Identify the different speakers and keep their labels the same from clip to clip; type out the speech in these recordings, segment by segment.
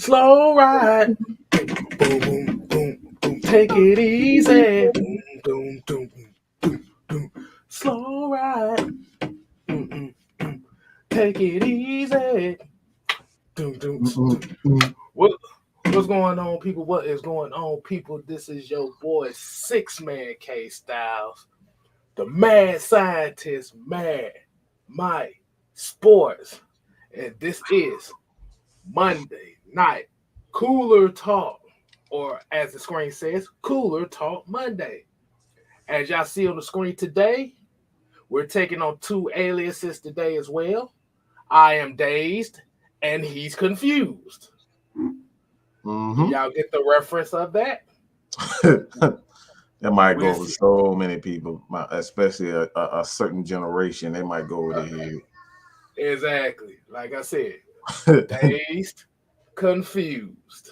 Speaker 1: Slow ride. Boom, boom, boom, boom. Take it easy. Boom, boom, boom, boom, boom. Slow ride. Mm, mm, mm. Take it easy. Doom, doom, doom. What's going on, people? What is going on, people? This is your boy, Six Man K Styles, the mad scientist, Mad Mike Sports. And this is Monday Night Cooler Talk, or as the screen says, Cooler Talk Monday. As y'all see on the screen today, we're taking on two aliases today as well. I am dazed and he's confused.
Speaker 2: Mm-hmm.
Speaker 1: Y'all get the reference of that?
Speaker 2: That might go over so many people, especially a certain generation. They might go over their head.
Speaker 1: Exactly. Like I said, dazed, confused.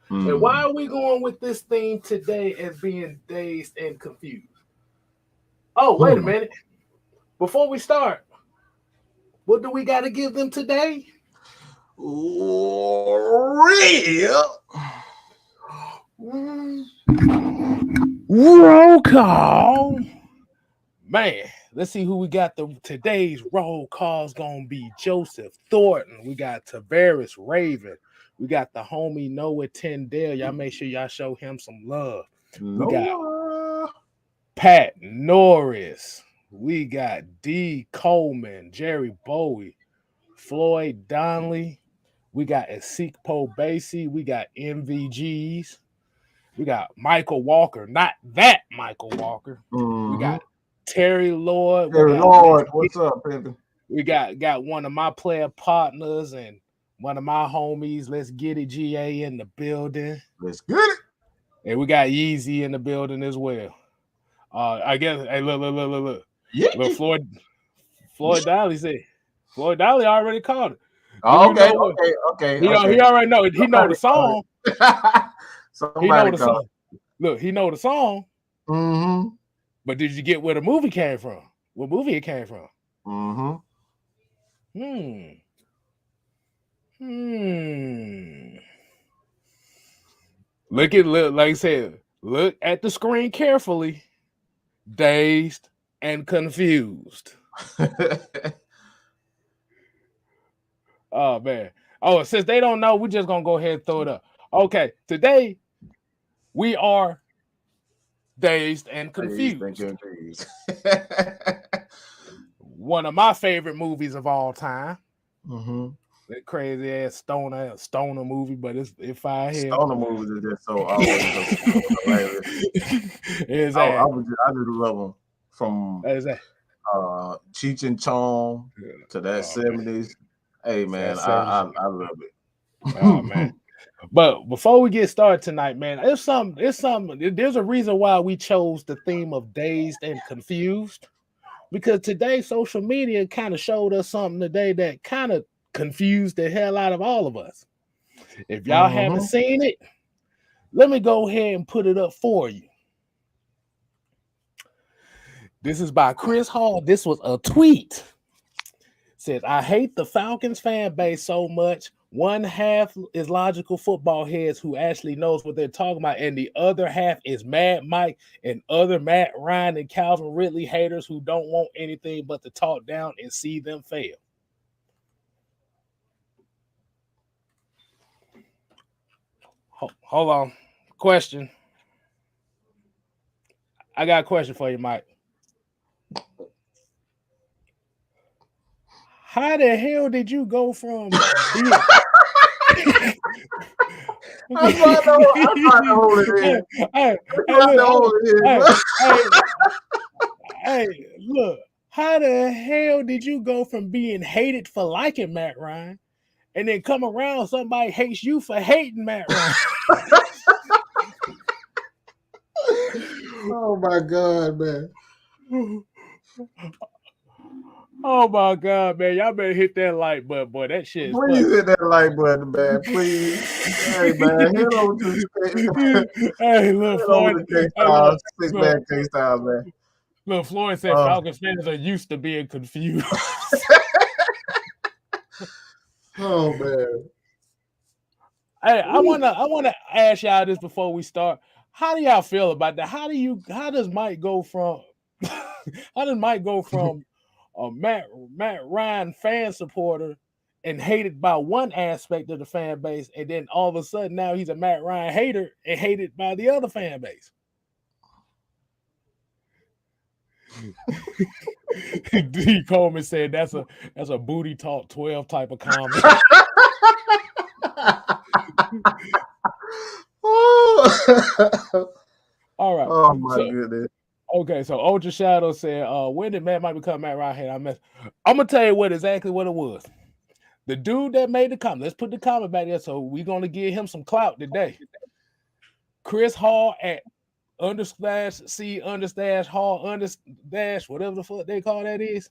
Speaker 1: And why are we going with this theme today as being dazed and confused? Oh, wait a minute. Before we start, what do we got to give them today?
Speaker 2: Real
Speaker 1: roll call. Man, let's see who we got. Today's roll call's gonna be Joseph Thornton. We got Tavares Raven. We got the homie Noah Tyndale. Y'all make sure y'all show him some love. We got Pat Norris. We got D. Coleman, Jerry Bowie, Floyd Donnelly. We got Esekpo Basie. We got MVGs. We got Michael Walker, not that Michael Walker.
Speaker 2: Mm-hmm.
Speaker 1: We got Terry Lloyd.
Speaker 2: What's up, baby?
Speaker 1: We got one of my player partners and one of my homies. Let's get it, GA in the building.
Speaker 2: Let's get it.
Speaker 1: And we got Yeezy in the building as well. I guess. Hey, look.
Speaker 2: Yeah.
Speaker 1: Look, Floyd Donnelly said. Floyd Donnelly already called it.
Speaker 2: Oh, okay.
Speaker 1: He already know. He know the song.
Speaker 2: He know the
Speaker 1: song. Look, he know the song.
Speaker 2: Mm-hmm.
Speaker 1: But did you get where the movie came from? What movie it came from?
Speaker 2: Mm-hmm.
Speaker 1: Look, like I said, look at the screen carefully. Dazed and confused. Oh, man. Oh, since they don't know, we're just going to go ahead and throw it up. Okay, today we are dazed and confused. One of my favorite movies of all time.
Speaker 2: Mm-hmm.
Speaker 1: That crazy ass stoner movie, but it's fire here.
Speaker 2: Stoner movies are just so always hilarious. I just love them from Cheech and Chong to that 70s. Hey man, I love it.
Speaker 1: Oh man. But before we get started tonight, man, there's a reason why we chose the theme of dazed and confused. Because today social media kind of showed us something today that kind of confused the hell out of all of us. If y'all haven't seen it, let me go ahead and put it up for you. This is by Chris Hall. This was a tweet. Says, I hate the Falcons fan base so much. One half is logical football heads who actually knows what they're talking about, and the other half is Mad Mike and other Matt Ryan and Calvin Ridley haters who don't want anything but to talk down and see them fail. Hold on. Question. I got a question for you, Mike. How the hell did you go from being...
Speaker 2: I'm trying to hold it in.
Speaker 1: Hey, look. How the hell did you go from being hated for liking Matt Ryan and then come around somebody hates you for hating Matt Ryan?
Speaker 2: Oh my God, man.
Speaker 1: Oh my God, man. Y'all better hit that like button, boy. That shit is
Speaker 2: Please hit that like button, man. Please. Hey, man. Hit over to
Speaker 1: Hey, look, Floyd.
Speaker 2: Six-man K-Styles, man.
Speaker 1: Look, Floyd said Falcons fans are used to being confused.
Speaker 2: Oh, man.
Speaker 1: Hey, I wanna ask y'all this before we start. How do y'all feel about that? How does Mike go from a Matt Ryan fan supporter and hated by one aspect of the fan base, and then all of a sudden now he's a Matt Ryan hater and hated by the other fan base? D. Coleman said that's a booty talk 12 type of comment. All right.
Speaker 2: Oh my goodness.
Speaker 1: Okay, so Ultra Shadow said, when did Matt Mike become Matt Ryan hater? I'm gonna tell you exactly what it was. The dude that made the comment, let's put the comment back there. So we're gonna give him some clout today. Chris Hall at _C_Hall whatever the fuck they call that is,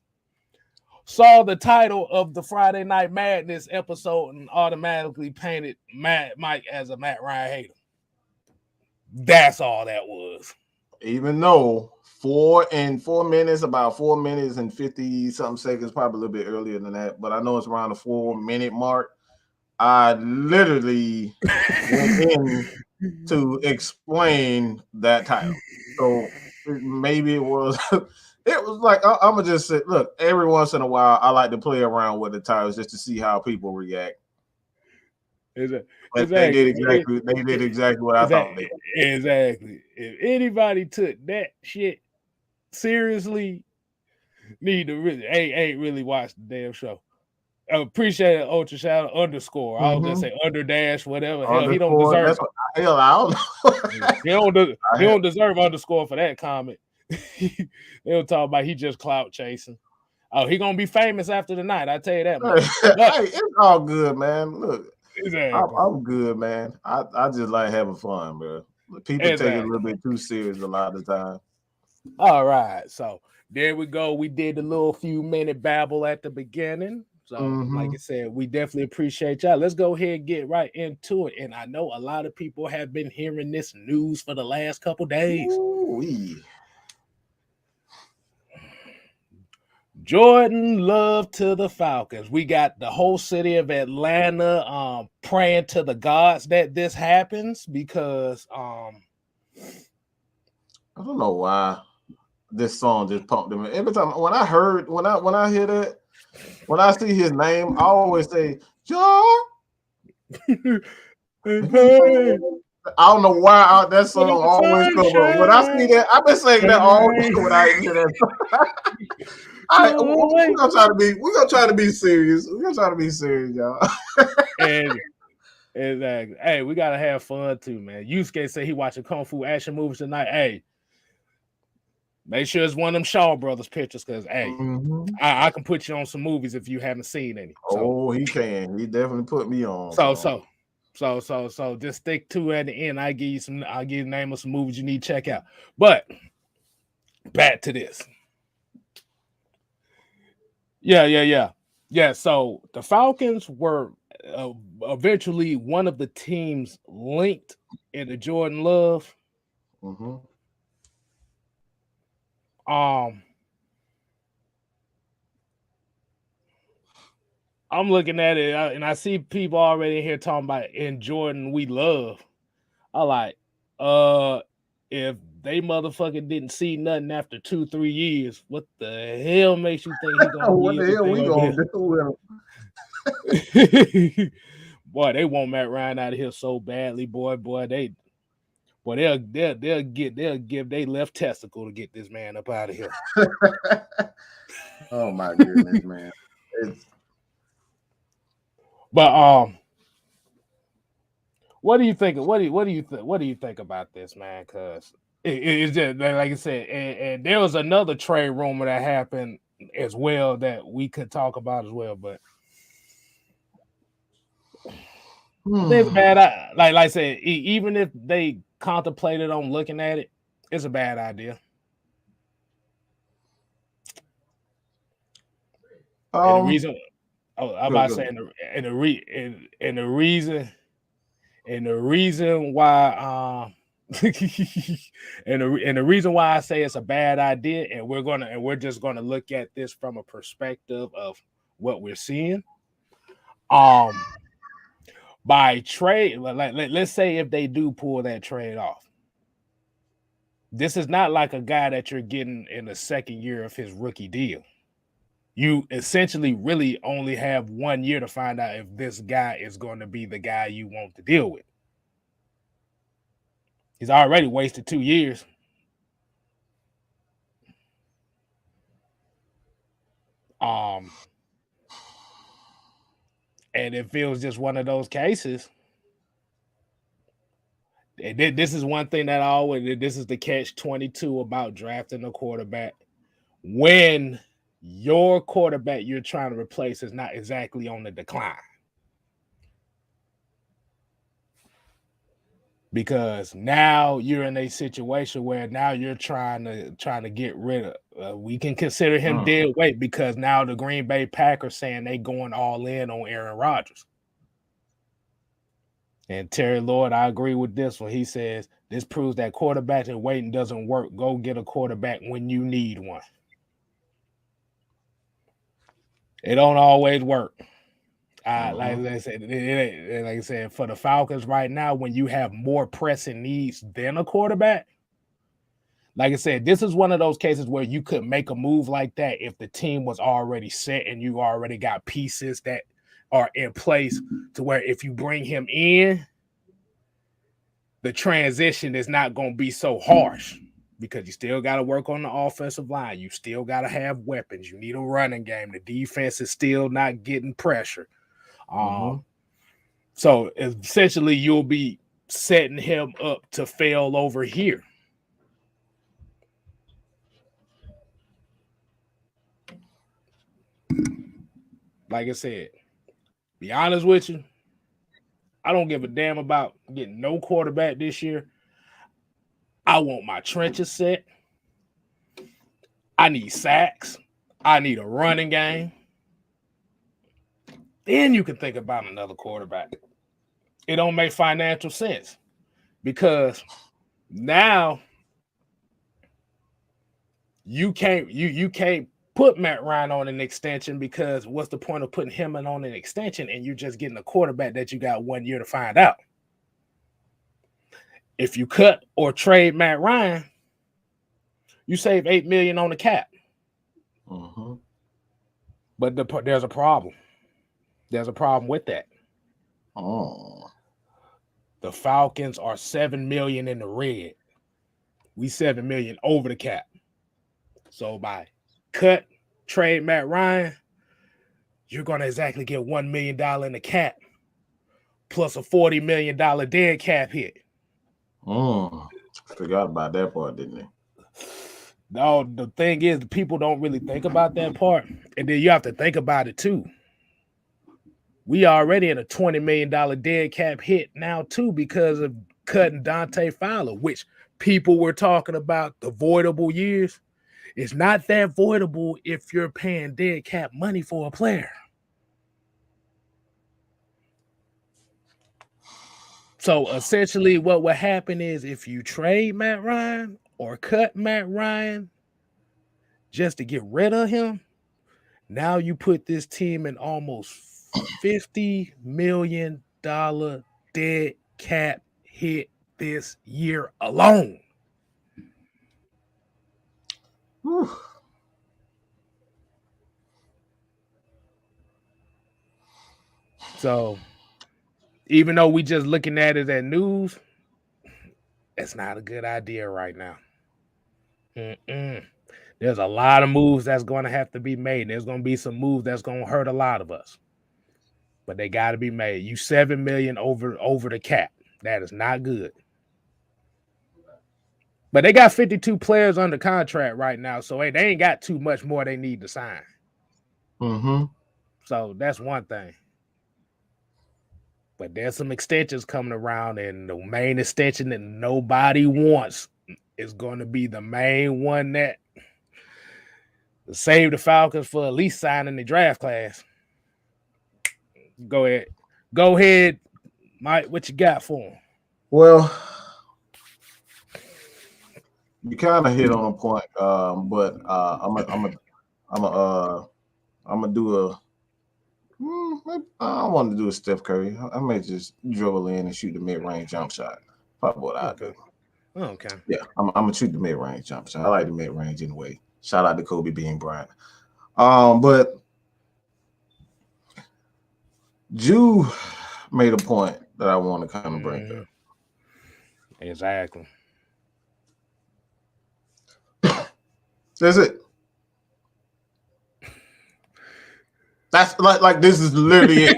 Speaker 1: saw the title of the Friday Night Madness episode and automatically painted Mike as a Matt Ryan hater. That's all that was.
Speaker 2: Even though 4 minutes, about 4 minutes and 50 something seconds, probably a little bit earlier than that, but I know it's around the 4-minute mark. I literally went in to explain that title. So maybe it was like, I'm gonna just say, look, every once in a while I like to play around with the titles just to see how people react. They did exactly what I thought they did.
Speaker 1: Exactly. If anybody took that shit seriously, need to really ain't really watched the damn show. I appreciate it, Ultra Shadow _. I'll just say _, whatever. Hell, he don't deserve.
Speaker 2: I don't know.
Speaker 1: he don't deserve _ for that comment. They'll talk about he just clout chasing. Oh, he gonna be famous after the night. I tell you that much.
Speaker 2: Hey, it's all good, man. Look,
Speaker 1: exactly.
Speaker 2: I'm good, man. I just like having fun, bro. People take it a little bit too serious a lot of the time.
Speaker 1: All right, so there we go. We did a little few-minute babble at the beginning. So, like I said, we definitely appreciate y'all. Let's go ahead and get right into it. And I know a lot of people have been hearing this news for the last couple days.
Speaker 2: Ooh-wee.
Speaker 1: Jordan Love to the Falcons. We got the whole city of Atlanta praying to the gods that this happens because
Speaker 2: I don't know why this song just pumped in me. Every time when I hear that, when I see his name, I always say, John. I don't know why that song always comes up. When I see that, I've been saying that all day when I hear that song. We're gonna try to be serious. We're gonna try to be serious, y'all.
Speaker 1: Exactly. Hey, we gotta have fun too, man. Yusuke said he watching kung fu action movies tonight. Hey, make sure it's one of them Shaw Brothers pictures, because hey, I can put you on some movies if you haven't seen any.
Speaker 2: So, he can. He definitely put me on.
Speaker 1: So just stick to it at the end. I'll give you the name of some movies you need to check out. But back to this. Yeah. So the Falcons were eventually one of the teams linked into Jordan Love. I'm looking at it and I see people already here talking about in Jordan we love. I like, if they motherfucking didn't see nothing after 2-3 years, what the hell makes you think he's gonna
Speaker 2: what the hell we gonna do with
Speaker 1: him? Boy, they want Matt Ryan out of here so badly, boy. They'll give their left testicle to get this man up out of here.
Speaker 2: Oh my goodness, man.
Speaker 1: But what do you think? What do you think about this, man? Because it's just like I said, and there was another trade rumor that happened as well that we could talk about as well. But it's bad. Like I said, even if they contemplated on looking at it, it's a bad idea. And the reason, I'm about saying, the reason why, and the reason why I say it's a bad idea, and we're just gonna look at this from a perspective of what we're seeing. by trade, let's say if they do pull that trade off, this is not like a guy that you're getting in the second year of his rookie deal. You essentially really only have 1 year to find out if this guy is going to be the guy you want to deal with. He's already wasted 2 years. And it feels just one of those cases. This is one thing that this is the catch-22 about drafting a quarterback. When your quarterback you're trying to replace is not exactly on the decline. Because now you're in a situation where now you're trying to get rid of. We can consider him dead weight because now the Green Bay Packers saying they going all in on Aaron Rodgers. And Terry Lloyd, I agree with this one. He says this proves that quarterback and waiting doesn't work. Go get a quarterback when you need one. It don't always work. Like I said, for the Falcons right now, when you have more pressing needs than a quarterback, like I said, this is one of those cases where you could make a move like that if the team was already set and you already got pieces that are in place to where if you bring him in, the transition is not going to be so harsh because you still got to work on the offensive line. You still got to have weapons. You need a running game. The defense is still not getting pressure. So essentially you'll be setting him up to fail over here. Like I said, be honest with you, I don't give a damn about getting no quarterback this year. I want my trenches set. I need sacks. I need a running game. Then you can think about another quarterback. It don't make financial sense because now you can't put Matt Ryan on an extension because what's the point of putting him on an extension and you're just getting a quarterback that you got 1 year to find out? If you cut or trade Matt Ryan, you save $8 million on the cap. But there's a problem. There's a problem with that. The Falcons are $7 million in the red. We $7 million over the cap. So by cut, trade Matt Ryan, you're going to exactly get $1 million in the cap plus a $40 million dead cap hit.
Speaker 2: Forgot about that part, didn't they?
Speaker 1: No, the thing is, people don't really think about that part. And then you have to think about it too. We already in a $20 million dead cap hit now too because of cutting Dante Fowler, which people were talking about the voidable years. It's not that voidable if you're paying dead cap money for a player. So essentially what would happen is if you trade Matt Ryan or cut Matt Ryan just to get rid of him, now you put this team in almost $50 million dead cap hit this year alone. Whew. So even though we just looking at it as news, it's not a good idea right now. There's a lot of moves that's going to have to be made. There's going to be some moves that's going to hurt a lot of us. But they got to be made. You $7 million over the cap. That is not good. But they got 52 players under contract right now, so they ain't got too much more they need to sign. So that's one thing. But there's some extensions coming around, and the main extension that nobody wants is going to be the main one that save the Falcons for at least signing the draft class. Go ahead, Mike. What you got for him?
Speaker 2: Well, you kind of hit on a point, but I'm gonna do I want to do a Steph Curry. I may just dribble in and shoot the mid-range jump shot. Probably what I do.
Speaker 1: Okay.
Speaker 2: Yeah, I'm gonna shoot the mid-range jump shot. I like the mid-range anyway. Shout out to Kobe Bean Bryant. But Jew made a point that I want to kind of bring up.
Speaker 1: Exactly.
Speaker 2: That's it. That's like this is literally it.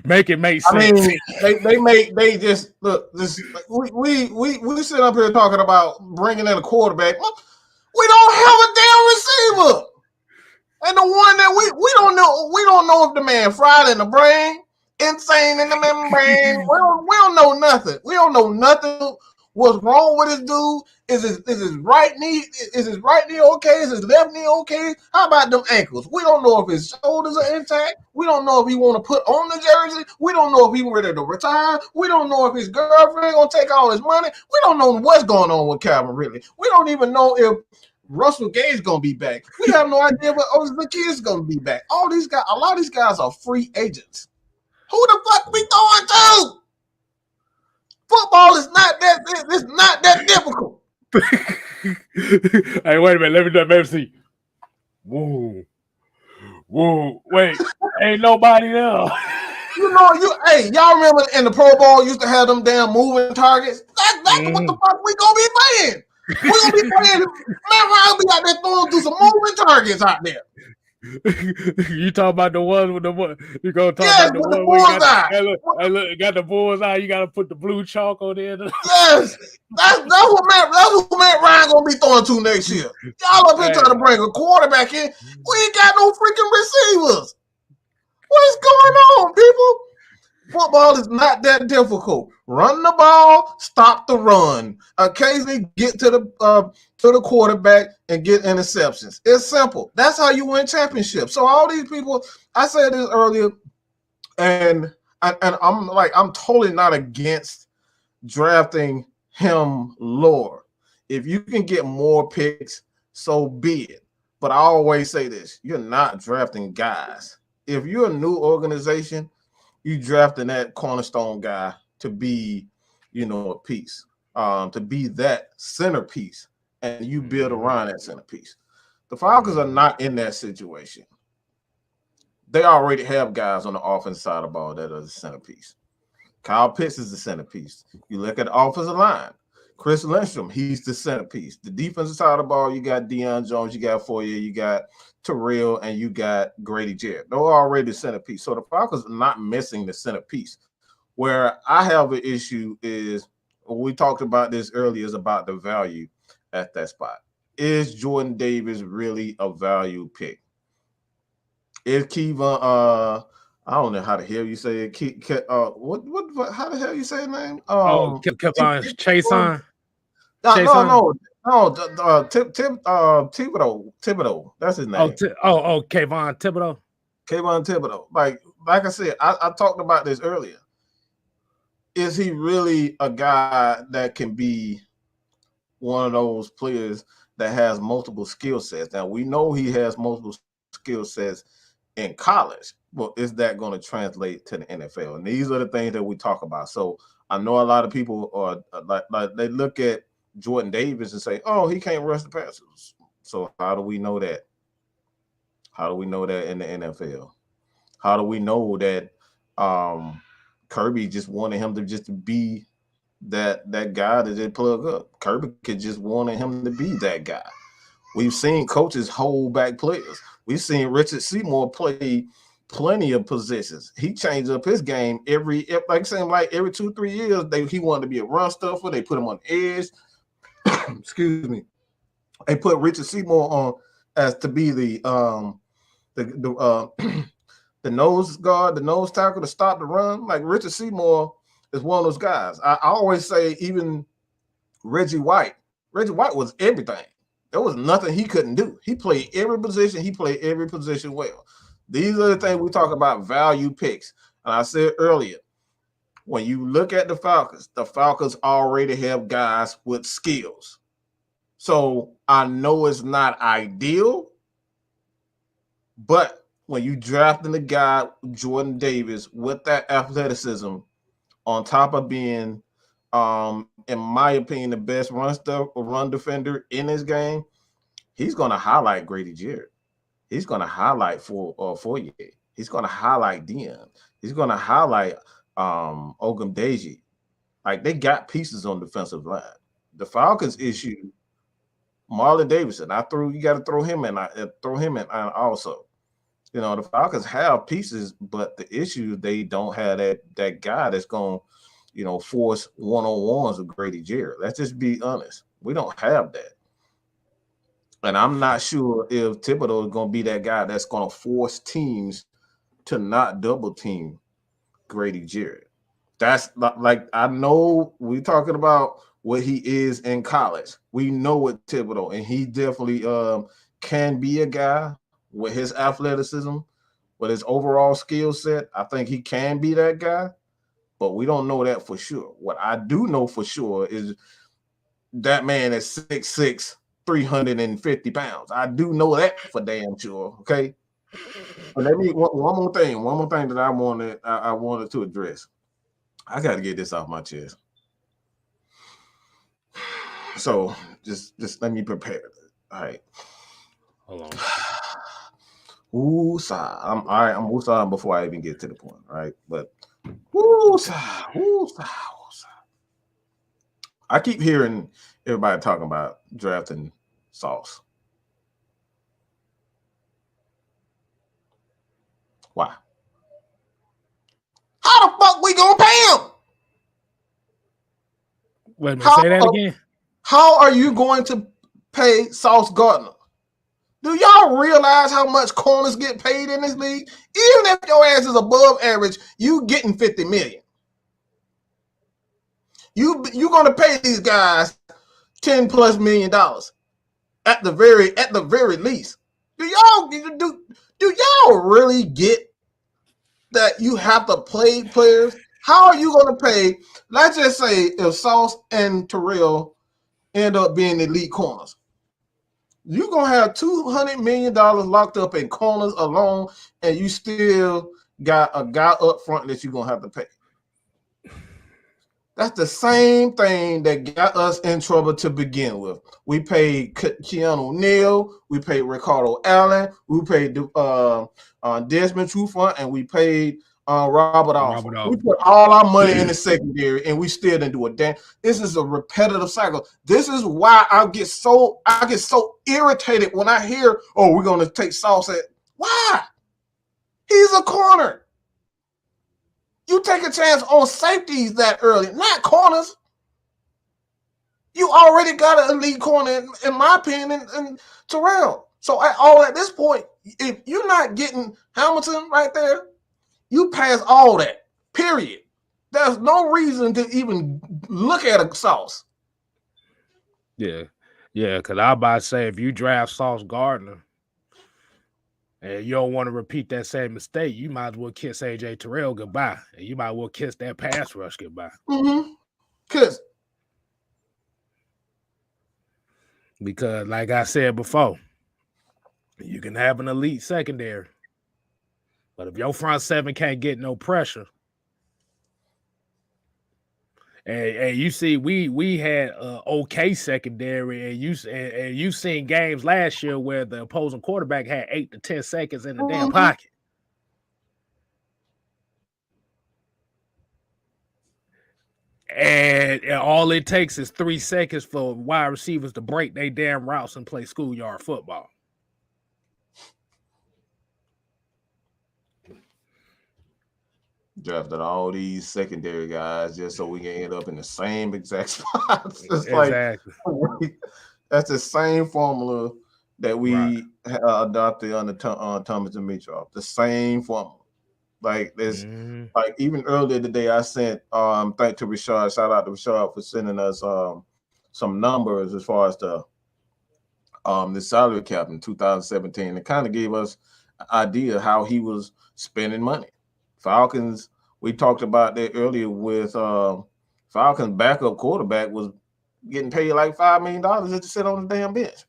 Speaker 1: Make sense.
Speaker 2: I mean, they just look. This we sit up here talking about bringing in a quarterback. We don't have a damn receiver, and the one that we don't know if the man fried in the brain, insane in the membrane. we don't know nothing. We don't know nothing. What's wrong with this dude? Is his right knee okay? Is his left knee okay? How about them ankles? We don't know if his shoulders are intact. We don't know if he want to put on the jersey. We don't know if he's ready to retire. We don't know if his girlfriend gonna take all his money. We don't know what's going on with Calvin Ridley. We don't even know if Russell Gage gonna be back. We have no idea if the kid's gonna be back. A lot of these guys are free agents. Who the fuck we going to? Football is not that. It's not that difficult.
Speaker 1: Hey, wait a minute. Let me see. Whoa, wait. Ain't nobody there.
Speaker 2: Y'all remember in the Pro Bowl used to have them damn moving targets? That's what the fuck we gonna be playing. We gonna be playing. Man, Ryan be out there throwing through some moving targets out there.
Speaker 1: You talking about the ones with the one? You gonna talk about the one where you got the bullseye? You gotta put the blue chalk on there.
Speaker 2: Yes, that's who Matt Ryan gonna be throwing to next year. Y'all up here trying to bring a quarterback in. We ain't got no freaking receivers. What is going on, people? Football is not that difficult. Run the ball, stop the run. Occasionally get to the quarterback and get interceptions. It's simple. That's how you win championships. So all these people, I said this earlier, and I'm totally not against drafting him lower. If you can get more picks, so be it. But I always say this: you're not drafting guys. If you're a new organization, you drafting that cornerstone guy to be, a piece, to be that centerpiece, and you build around that centerpiece. The Falcons are not in that situation. They already have guys on the offensive side of the ball that are the centerpiece. Kyle Pitts is the centerpiece. You look at the offensive line. Chris Lindstrom, he's the centerpiece. The defensive side of the ball, you got Deion Jones, you got Foyer, you got Terrell, and you got Grady Jarrett. They're already the centerpiece. So the Falcons are not missing the centerpiece. Where I have an issue is, we talked about this earlier, is about the value at that spot. Is Jordan Davis really a value pick? Is Kevon, I don't know how the hell you say it. How the hell you say his name?
Speaker 1: Kevon Chason.
Speaker 2: No. Thibodeau. That's his name.
Speaker 1: Kayvon Thibodeau.
Speaker 2: Kayvon Thibodeau. Like I said, I talked about this earlier. Is he really a guy that can be one of those players that has multiple skill sets? Now we know he has multiple skill sets in college, but is that going to translate to the NFL? And these are the things that we talk about. So I know a lot of people are like they look at Jordan Davis and say, "Oh, he can't rush the passes." So how do we know that? How do we know that in the NFL? How do we know that Kirby just wanted him to just be that guy that they plug up? Kirby could just wanted him to be that guy. We've seen coaches hold back players. We've seen Richard Seymour play plenty of positions. He changed up his game every 2-3 years. He wanted to be a run stuffer. They put him on the edge. Excuse me. They put Richard Seymour on as to be the nose guard, the nose tackle to stop the run. Like Richard Seymour is one of those guys. I always say even Reggie White. Reggie White was everything. There was nothing he couldn't do. He played every position. He played every position well. These are the things we talk about, value picks. And I said earlier, when you look at the Falcons already have guys with skills. So I know it's not ideal, but when you drafting the guy Jordan Davis with that athleticism, on top of being, in my opinion, the best run defender in this game, he's going to highlight Grady Jarrett. He's going to highlight Fourier. He's going to highlight Dion. He's going to highlight Ogundeji. Like, they got pieces on defensive line. The Falcons issue Marlon Davidson. You got to throw him in. Throw him in also. You know, the Falcons have pieces, but the issue, they don't have that guy that's going to, you know, force one-on-ones with Grady Jarrett. Let's just be honest. We don't have that. And I'm not sure if Thibodeau is going to be that guy that's going to force teams to not double team Grady Jarrett. That's like, I know we're talking about what he is in college. We know what Thibodeau, and he definitely can be a guy with his athleticism, with his overall skill set. I think he can be that guy, but we don't know that for sure. What I do know for sure is that man is 6'6", 350 pounds. I do know that for damn sure. Okay. But let me one more thing that I wanted to address. I got to get this off my chest. So just let me prepare. All right.
Speaker 3: Hold on.
Speaker 2: Woosah. I'm all right. I'm woosah before I even get to the point. All right. But woosah. I keep hearing everybody talking about drafting Sauce. Why? How the fuck we gonna pay him?
Speaker 3: Wait a minute, say that again.
Speaker 2: How are you going to pay Sauce Gardner? Do y'all realize how much corners get paid in this league? Even if your ass is above average, you getting $50 million. You gonna pay these guys $10+ million at the very least. Do y'all really get that you have to play players? How are you gonna pay? Let's just say if Sauce and Terrell end up being elite corners, you're going to have $200 million locked up in corners alone, and you still got a guy up front that you're going to have to pay. That's the same thing that got us in trouble to begin with. We paid Keanu Neal, we paid Ricardo Allen, we paid Desmond Trufant, and we paid Robert Alford. We put all our money in the secondary, and we still didn't do a damn. This is a repetitive cycle. This is why I get so irritated when I hear, "Oh, we're going to take Sauce at." Why? He's a corner. You take a chance on safeties that early, not corners. You already got an elite corner, in my opinion, in Terrell. So at this point, if you're not getting Hamilton right there, you pass all that, period. There's no reason to even look at a Sauce.
Speaker 3: Yeah, because I about to say, if you draft Sauce Gardner and you don't want to repeat that same mistake, you might as well kiss AJ Terrell goodbye. And you might as well kiss that pass rush goodbye. Because, like I said before, you can have an elite secondary, but if your front seven can't get no pressure, and you see, we had okay secondary, and you seen games last year where the opposing quarterback had 8 to 10 seconds in the damn pocket. And all it takes is 3 seconds for wide receivers to break their damn routes and play schoolyard football.
Speaker 2: Drafted all these secondary guys just so we can end up in the same exact spots.
Speaker 3: Exactly.
Speaker 2: Like, that's the same formula that we adopted under Thomas Dimitroff. The same formula. Like this, like even earlier today, I sent thank to Rashad. Shout out to Rashad for sending us some numbers as far as the salary cap in 2017. It kind of gave us an idea how he was spending money. Falcons, we talked about that earlier with Falcons backup quarterback was getting paid like $5 million just to sit on the damn bench.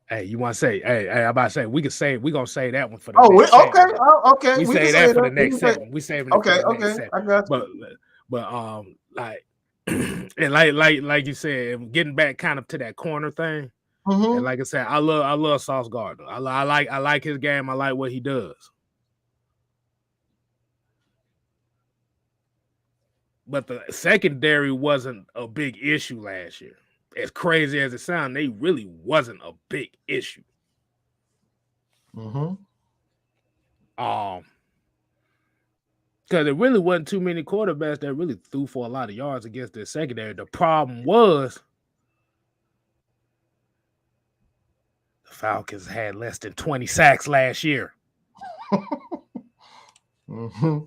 Speaker 3: Hey, you want to say? Hey, I'm about to say we gonna say that one for the
Speaker 2: next
Speaker 3: segment.
Speaker 2: Okay.
Speaker 3: We say that for the next segment. We saving it for the next segment.
Speaker 2: I got you.
Speaker 3: But like and like you said, getting back kind of to that corner thing.
Speaker 2: Mm-hmm.
Speaker 3: And like I said, I love Sauce Gardner. I like his game. I like what he does. But the secondary wasn't a big issue last year. As crazy as it sounds, they really wasn't a big issue.
Speaker 2: Mm-hmm.
Speaker 3: Because there really wasn't too many quarterbacks that really threw for a lot of yards against their secondary. The problem was the Falcons had less than 20 sacks last year.
Speaker 2: Mm-hmm.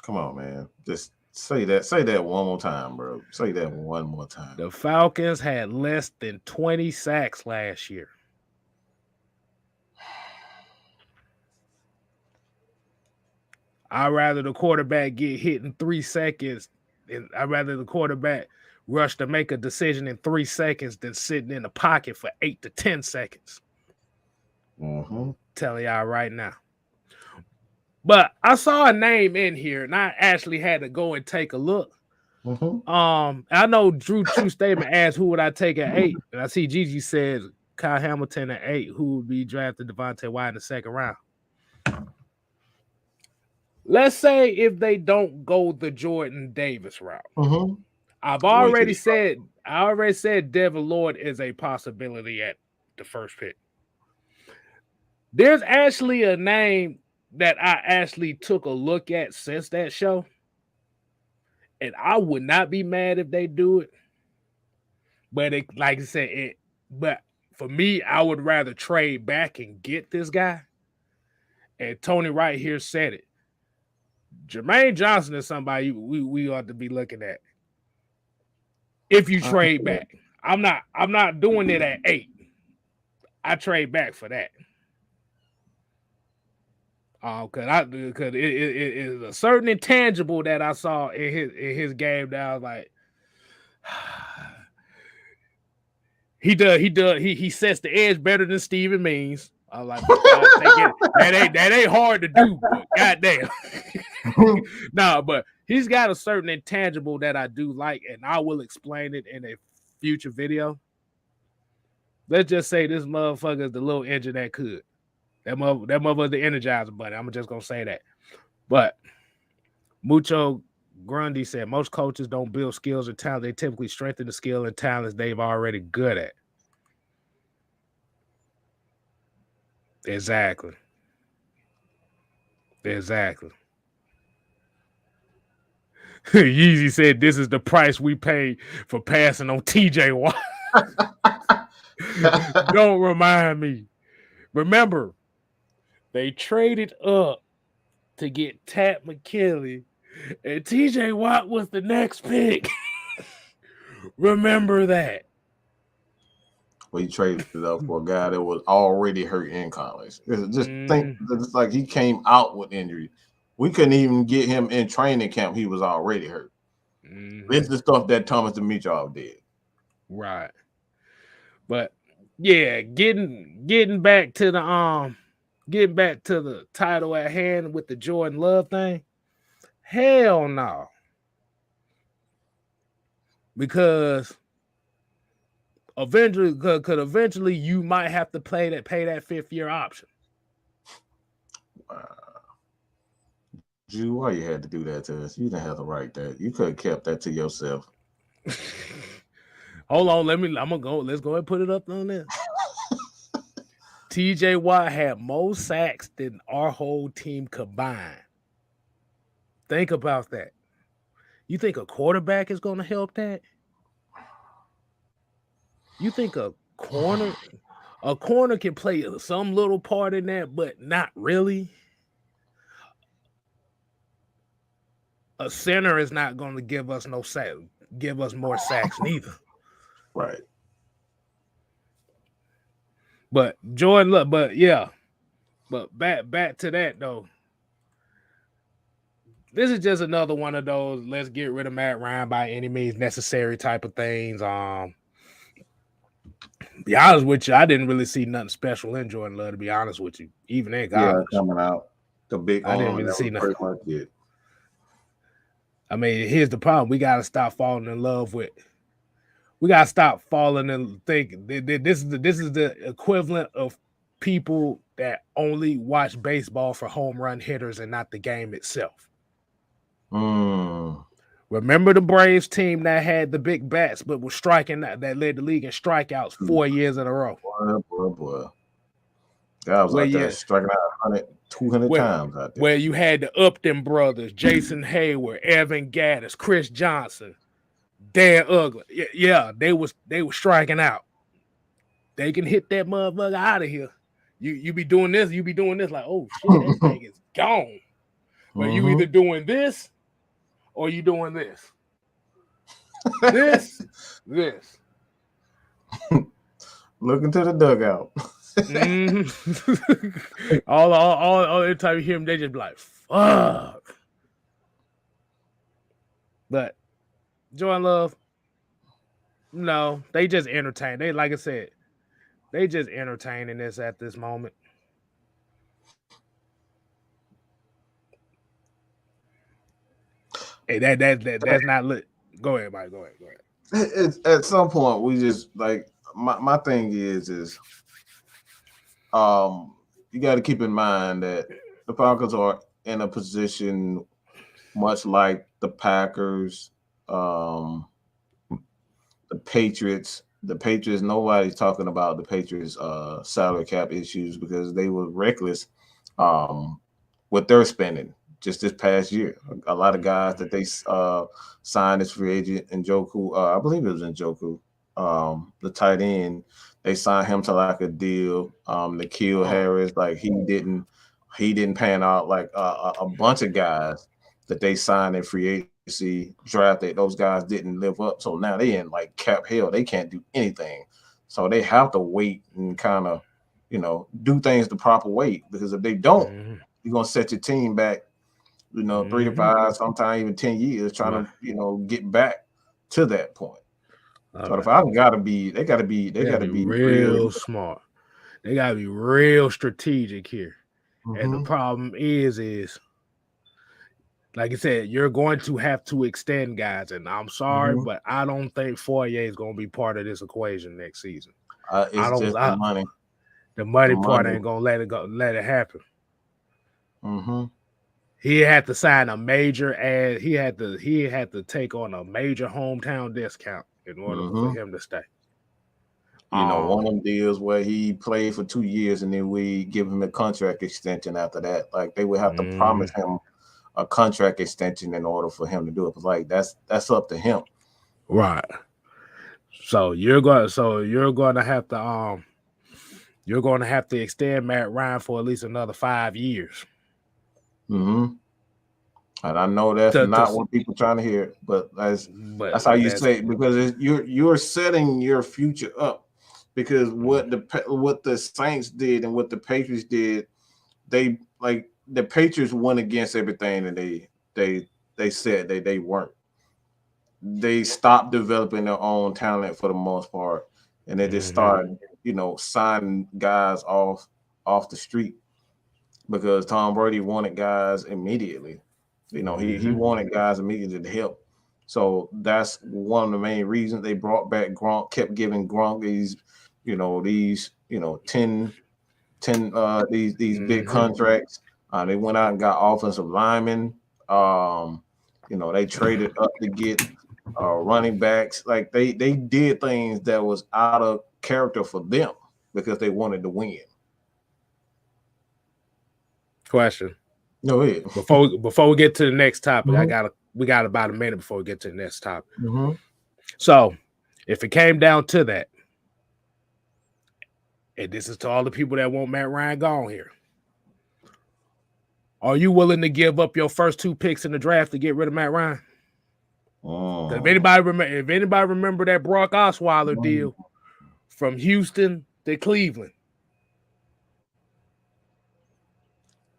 Speaker 2: Come on, man. Just say that one more time, bro. Say that one more time.
Speaker 3: The Falcons had less than 20 sacks last year. I'd rather the quarterback get hit in 3 seconds, and I'd rather the quarterback rush to make a decision in 3 seconds than sitting in the pocket for 8 to 10 seconds.
Speaker 2: Mm-hmm.
Speaker 3: Telling y'all right now. But I saw a name in here, and I actually had to go and take a look.
Speaker 2: Mm-hmm.
Speaker 3: I know Drew True Statement asked who would I take at 8, and I see Gigi says Kyle Hamilton at 8. Who would be drafted Devontae White in the second round? Let's say if they don't go the Jordan Davis route.
Speaker 2: Mm-hmm.
Speaker 3: I already said Devin Lloyd is a possibility at the first pick. There's actually a name that I actually took a look at since that show, and I would not be mad if they do it. But like I said, but for me, I would rather trade back and get this guy. And Tony right here said it. Jermaine Johnson is somebody we ought to be looking at. If you trade back, I'm not doing it at 8. I trade back for that. Because it is a certain intangible that I saw in his game that I was like, he sets the edge better than Steven Means. I was like, that ain't hard to do, but goddamn. No, but he's got a certain intangible that I do like, and I will explain it in a future video. Let's just say this motherfucker is the little engine that could. That motherfucker's the Energizer Bunny. I'm just gonna say that. But Mucho Grundy said most coaches don't build skills or talent. They typically strengthen the skill and talents they've already good at. Exactly. Yeezy said this is the price we pay for passing on TJ Watt. Don't remind me. Remember, they traded up to get Tat McKinley, and TJ Watt was the next pick. Remember that.
Speaker 2: Well, he traded it up for a guy that was already hurt in college. Think it's like he came out with injury. We couldn't even get him in training camp. He was already hurt. It's the stuff that Thomas Dimitrov did.
Speaker 3: Right. But yeah, getting back to the title at hand with the Jordan Love thing. Hell no. Because eventually you might have to pay that 5th year option.
Speaker 2: Drew, why you had to do that to us? You didn't have to write that. You could have kept that to yourself.
Speaker 3: Hold on, let's go and put it up on there. TJ Watt had more sacks than our whole team combined. Think about that. You think a quarterback is going to help that? You think a corner can play some little part in that, but not really? A center is not going to give us more sacks neither.
Speaker 2: Right.
Speaker 3: But Jordan, look, but yeah. But back to that though. This is just another one of those let's get rid of Matt Ryan by any means necessary type of things. Be honest with you, I didn't really see nothing special in Jordan Love, to be honest with you, even in college.
Speaker 2: Yeah, coming out. The big
Speaker 3: I didn't
Speaker 2: arm,
Speaker 3: really
Speaker 2: that
Speaker 3: see
Speaker 2: was
Speaker 3: nothing.
Speaker 2: pretty much it.
Speaker 3: I mean, here's the problem. We got to stop falling in love with. We got to stop falling and thinking this is the equivalent of people that only watch baseball for home run hitters and not the game itself. Remember the Braves team that had the big bats but was striking that led the league in strikeouts 4 years in a row.
Speaker 2: Boy. Guys out there striking out 100, 200 times out there.
Speaker 3: Where you had the Upton brothers, Jason Hayward, Evan Gaddis, Chris Johnson, Dan Ugly. Yeah, they was striking out. They can hit that motherfucker out of here. You be doing this, like, oh shit, that thing is gone. But you either doing this or you doing this. This.
Speaker 2: Look into the dugout.
Speaker 3: all every time you hear them, they just be like, fuck. But Jordan Love, no, they just entertain. They, like I said, they just entertaining this at this moment. Hey, that's not lit. Go ahead, Mike. Go ahead.
Speaker 2: It's, at some point, we just like my thing is you got to keep in mind that the Falcons are in a position much like the Packers, the Patriots. The Patriots, nobody's talking about the Patriots' salary cap issues because they were reckless with their spending just this past year. A lot of guys that they signed as free agent, Njoku, I believe it was Njoku, the tight end. They signed him to like a deal. N'Keal Harris, like he didn't pan out. Like a bunch of guys that they signed in free agency, drafted, those guys didn't live up. So now they in like cap hell. They can't do anything. So they have to wait and kind of, do things the proper way. Because if they don't, you're gonna set your team back, 3 to 5, sometimes even 10 years, trying to, get back to that point. So the Falcons gotta be
Speaker 3: real smart. They gotta be real strategic here. And the problem is like I said, you're going to have to extend guys, and I'm sorry, but I don't think Fourier is going to be part of this equation next season.
Speaker 2: It's just the money.
Speaker 3: The money part ain't going to let it happen. He had to sign a major ad. He had to take on a major hometown discount in order for him to stay.
Speaker 2: One of them deals where he played for 2 years and then we give him a contract extension after that. Like they would have to promise him a contract extension in order for him to do it. But like that's up to him.
Speaker 3: Right. So you're going to have to extend Matt Ryan for at least another 5 years.
Speaker 2: And I know that's not what people trying to hear, but that's how you say it, because you're setting your future up. Because what the Saints did and what the Patriots did, they like the Patriots went against everything that they said they weren't. They stopped developing their own talent for the most part, and they just started, signing guys off the street because Tom Brady wanted guys immediately. He wanted guys immediately to help. So that's one of the main reasons they brought back Gronk, kept giving Gronk these 10 these big contracts. They went out and got offensive linemen. They traded up to get running backs. Like they did things that was out of character for them because they wanted to win.
Speaker 3: Question.
Speaker 2: Go ahead.
Speaker 3: Before we get to the next topic, we got about a minute before we get to the next topic. So if it came down to that, and this is to all the people that want Matt Ryan gone here, are you willing to give up your first 2 picks in the draft to get rid of Matt Ryan? If anybody remember that Brock Osweiler deal from Houston to Cleveland,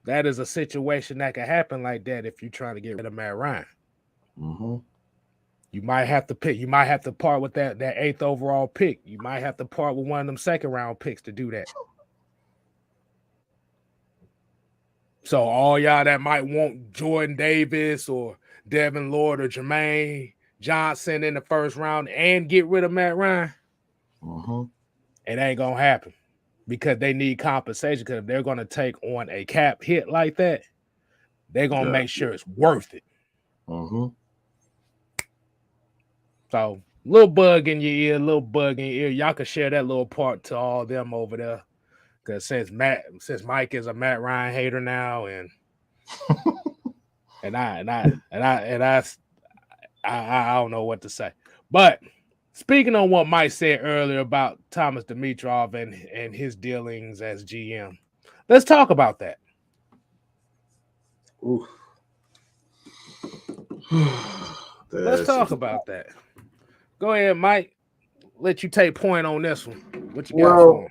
Speaker 3: that is a situation that can happen like that if you're trying to get rid of Matt Ryan. You might have to pick. You might have to part with that 8th overall pick. You might have to part with one of them 2nd round picks to do that. So all y'all that might want Jordan Davis or Devin Lloyd or Jermaine Johnson in the 1st round and get rid of Matt Ryan, it ain't gonna happen because they need compensation. Because if they're gonna take on a cap hit like that, they're gonna make sure it's worth it. So, little bug in your ear, Y'all can share that little part to all them over there. Because since Mike is a Matt Ryan hater now, and I don't know what to say. But speaking on what Mike said earlier about Thomas Dimitroff and his dealings as GM, let's talk about that.
Speaker 2: Ooh.
Speaker 3: Let's talk about that. Go ahead, Mike. Let you take point on this one. What you got for him?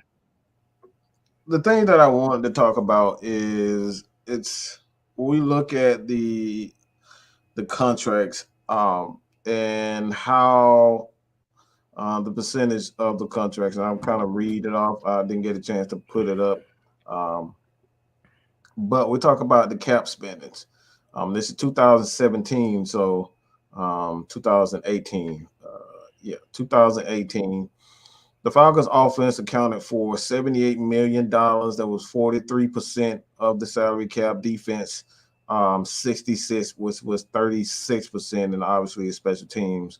Speaker 2: The thing that I wanted to talk about is we look at the contracts and how the percentage of the contracts, and I'm kind of read it off. I didn't get a chance to put it up. But we talk about the cap spendings. This is 2017, so 2018. 2018. The Falcons offense accounted for $78 million. That was 43% of the salary cap. Defense, 66, which was 36%, and obviously special teams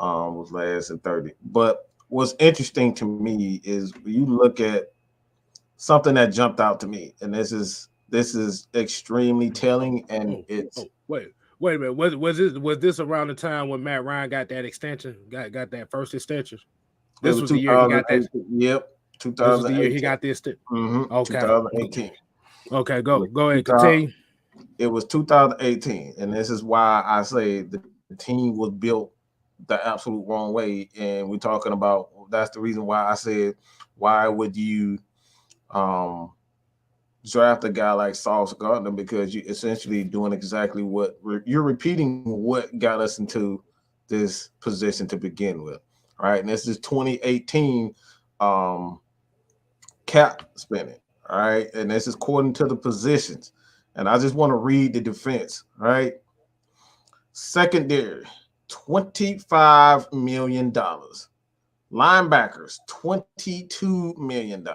Speaker 2: was last at 30. But what's interesting to me is you look at something that jumped out to me, and this is extremely telling, and
Speaker 3: Wait a minute. Was this around the time when Matt Ryan got that extension? Got that first extension? This was the year he got that.
Speaker 2: Yep, 2018.
Speaker 3: This was the year he got this.
Speaker 2: Okay. 2018.
Speaker 3: Okay, go ahead, continue.
Speaker 2: It was 2018, and this is why I say the team was built the absolute wrong way. And we're talking about that's the reason why I said, why would you draft a guy like Sauce Gardner, because you're essentially doing exactly what you're repeating what got us into this position to begin with, right? And this is 2018 cap spending, all right? And this is according to the positions. And I just want to read the defense, right? Secondary, $25 million. Linebackers, $22 million.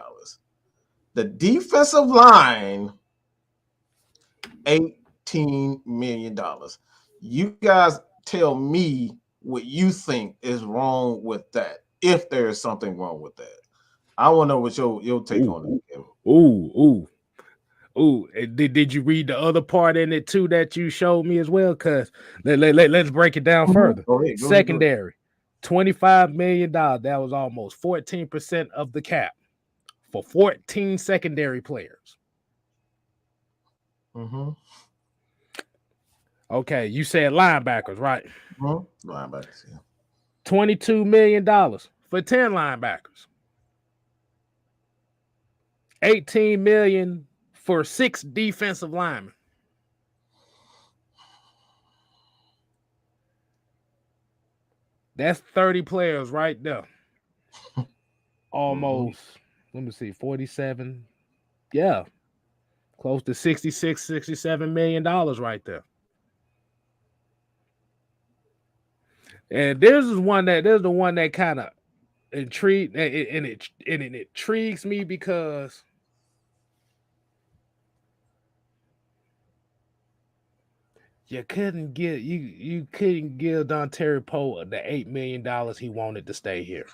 Speaker 2: The defensive line, $18 million. You guys tell me what you think is wrong with that, if there is something wrong with that. I want to know what your take on it, Kevin.
Speaker 3: Did you read the other part in it too that you showed me as well? Because let's break it down further.
Speaker 2: Go ahead.
Speaker 3: Secondary, $25 million. That was almost 14% of the cap for 14 secondary players. Okay, you said linebackers, right?
Speaker 2: Linebackers, yeah.
Speaker 3: $22 million for 10 linebackers. $18 million for 6 defensive linemen. That's 30 players right there. Almost, let me see, 47. Yeah. Close to $66-67 million right there. And there's the one that kind of intrigued, and it intrigues me because you couldn't give Dontari Poe the $8 million he wanted to stay here.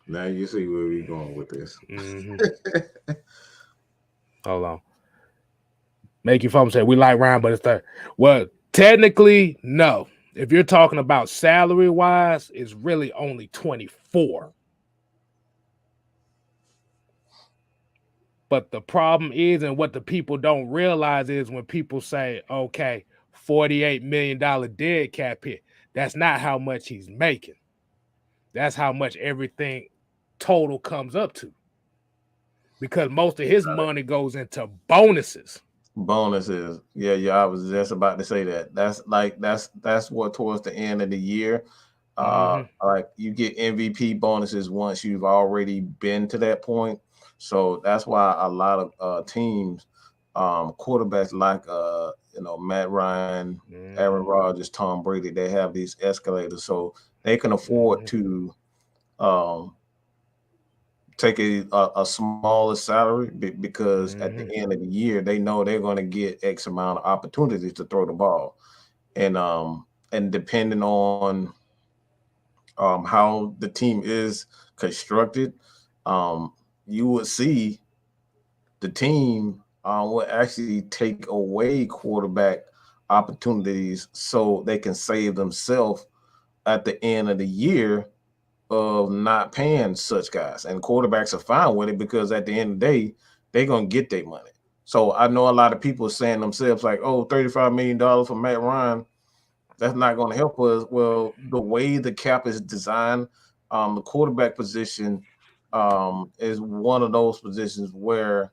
Speaker 2: Now you see where we're going with this.
Speaker 3: Hold on. Make your phone say we like Ryan, but it's 30. Well, technically, no. If you're talking about salary wise, it's really only 24. But the problem is, and what the people don't realize is when people say, okay, $48 million dead cap hit, that's not how much he's making. That's how much everything total comes up to. because most of his money goes into bonuses.
Speaker 2: Bonuses, yeah. I was just about to say that. That's what towards the end of the year. Like you get MVP bonuses once you've already been to that point. So that's why a lot of teams, quarterbacks like Matt Ryan, Aaron Rodgers, Tom Brady, they have these escalators, so they can afford to take a smaller salary because at the end of the year they know they're going to get X amount of opportunities to throw the ball, and depending on how the team is constructed, you would see the team will actually take away quarterback opportunities so they can save themselves at the end of the year of not paying such guys. And quarterbacks are fine with it because at the end of the day, they're going to get their money. So I know a lot of people are saying themselves like, oh, $35 million for Matt Ryan, that's not going to help us. Well, the way the cap is designed, the quarterback position is one of those positions where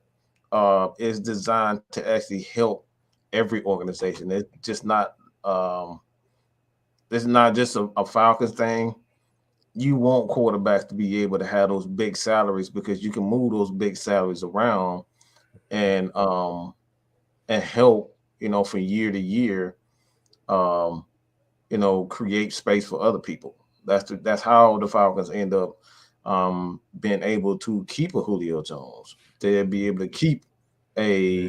Speaker 2: it's designed to actually help every organization. It's just not it's not just a Falcons thing. You want quarterbacks to be able to have those big salaries because you can move those big salaries around and help, from year to year, create space for other people. That's how the Falcons end up being able to keep a Julio Jones. They'll be able to keep a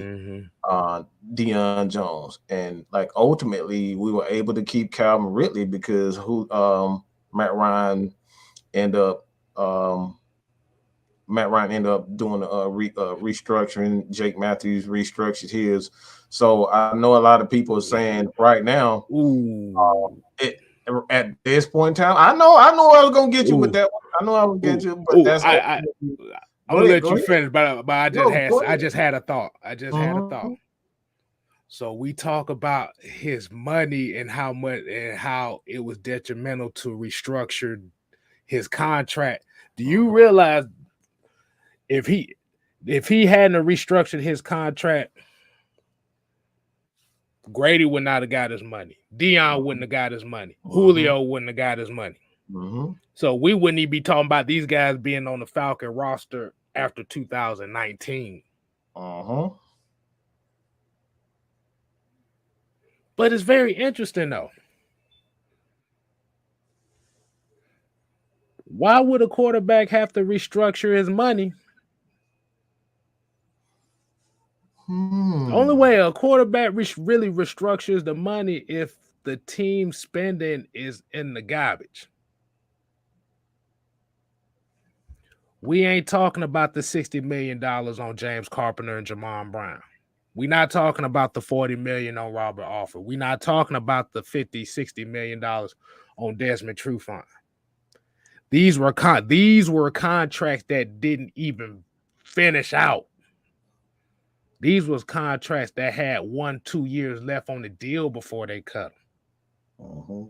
Speaker 2: Deion Jones, and like ultimately we were able to keep Calvin Ridley because Matt Ryan ended up doing restructuring. Jake Matthews restructured his. So I know a lot of people are saying right now, at this point in time, I know I was gonna get you with that one. I know I would get you, but that's
Speaker 3: I'm gonna let you finish, but I just had a thought. So we talk about his money and how much and how it was detrimental to restructure his contract. Do you realize if he hadn't restructured his contract, Grady would not have got his money. Deion wouldn't have got his money. Julio wouldn't have got his money. So we wouldn't even be talking about these guys being on the Falcon roster after 2019. But it's very interesting though. Why would a quarterback have to restructure his money? The only way a quarterback really restructures the money if the team spending is in the garbage. We ain't talking about the $60 million on James Carpenter and Jamon Brown. We're not talking about the $40 million on Robert Alford. We're not talking about the $50-60 million on Desmond Trufant. These were contracts that didn't even finish out. These was contracts that had 1-2 years left on the deal before they cut them.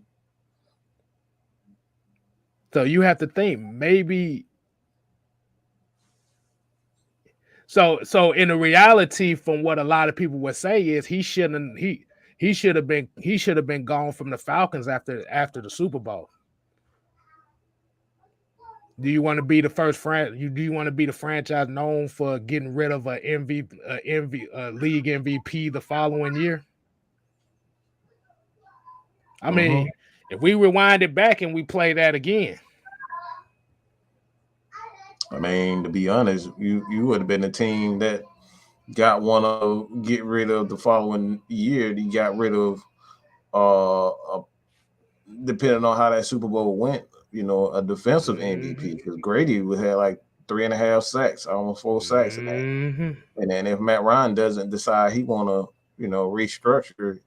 Speaker 3: So you have to think maybe. So in the reality, from what a lot of people would say is he should have been gone from the Falcons after the Super Bowl. Do you want to be the first do you want to be the franchise known for getting rid of a league MVP the following year? I mean, if we rewind it back and we play that again.
Speaker 2: I mean, to be honest, you would have been a team that get rid of the following year. You got rid of depending on how that Super Bowl went, a defensive MVP because Grady would have like 3.5 sacks, almost 4 sacks in that. And then if Matt Ryan doesn't decide he want to, restructure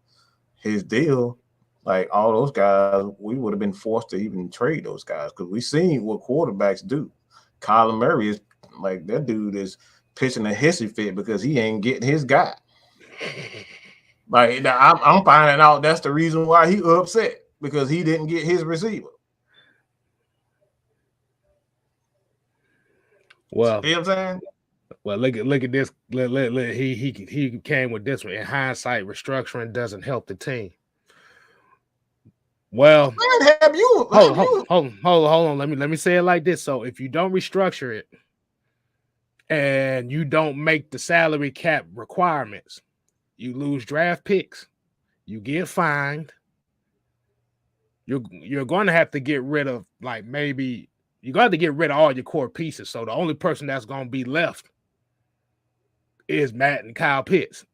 Speaker 2: his deal, like all those guys, we would have been forced to even trade those guys because we seen what quarterbacks do. Kyler Murray is like that dude is pitching a hissy fit because he ain't getting his guy. Like I'm finding out that's the reason why he upset because he didn't get his receiver.
Speaker 3: Well,
Speaker 2: you know what I'm saying?
Speaker 3: Well, look at this. He came with this one. In hindsight, restructuring doesn't help the team. Well, hold on. Let me say it like this. So if you don't restructure it and you don't make the salary cap requirements, you lose draft picks, you get fined. You're going to have to get rid of maybe you got to get rid of all your core pieces. So the only person that's going to be left is Matt and Kyle Pitts.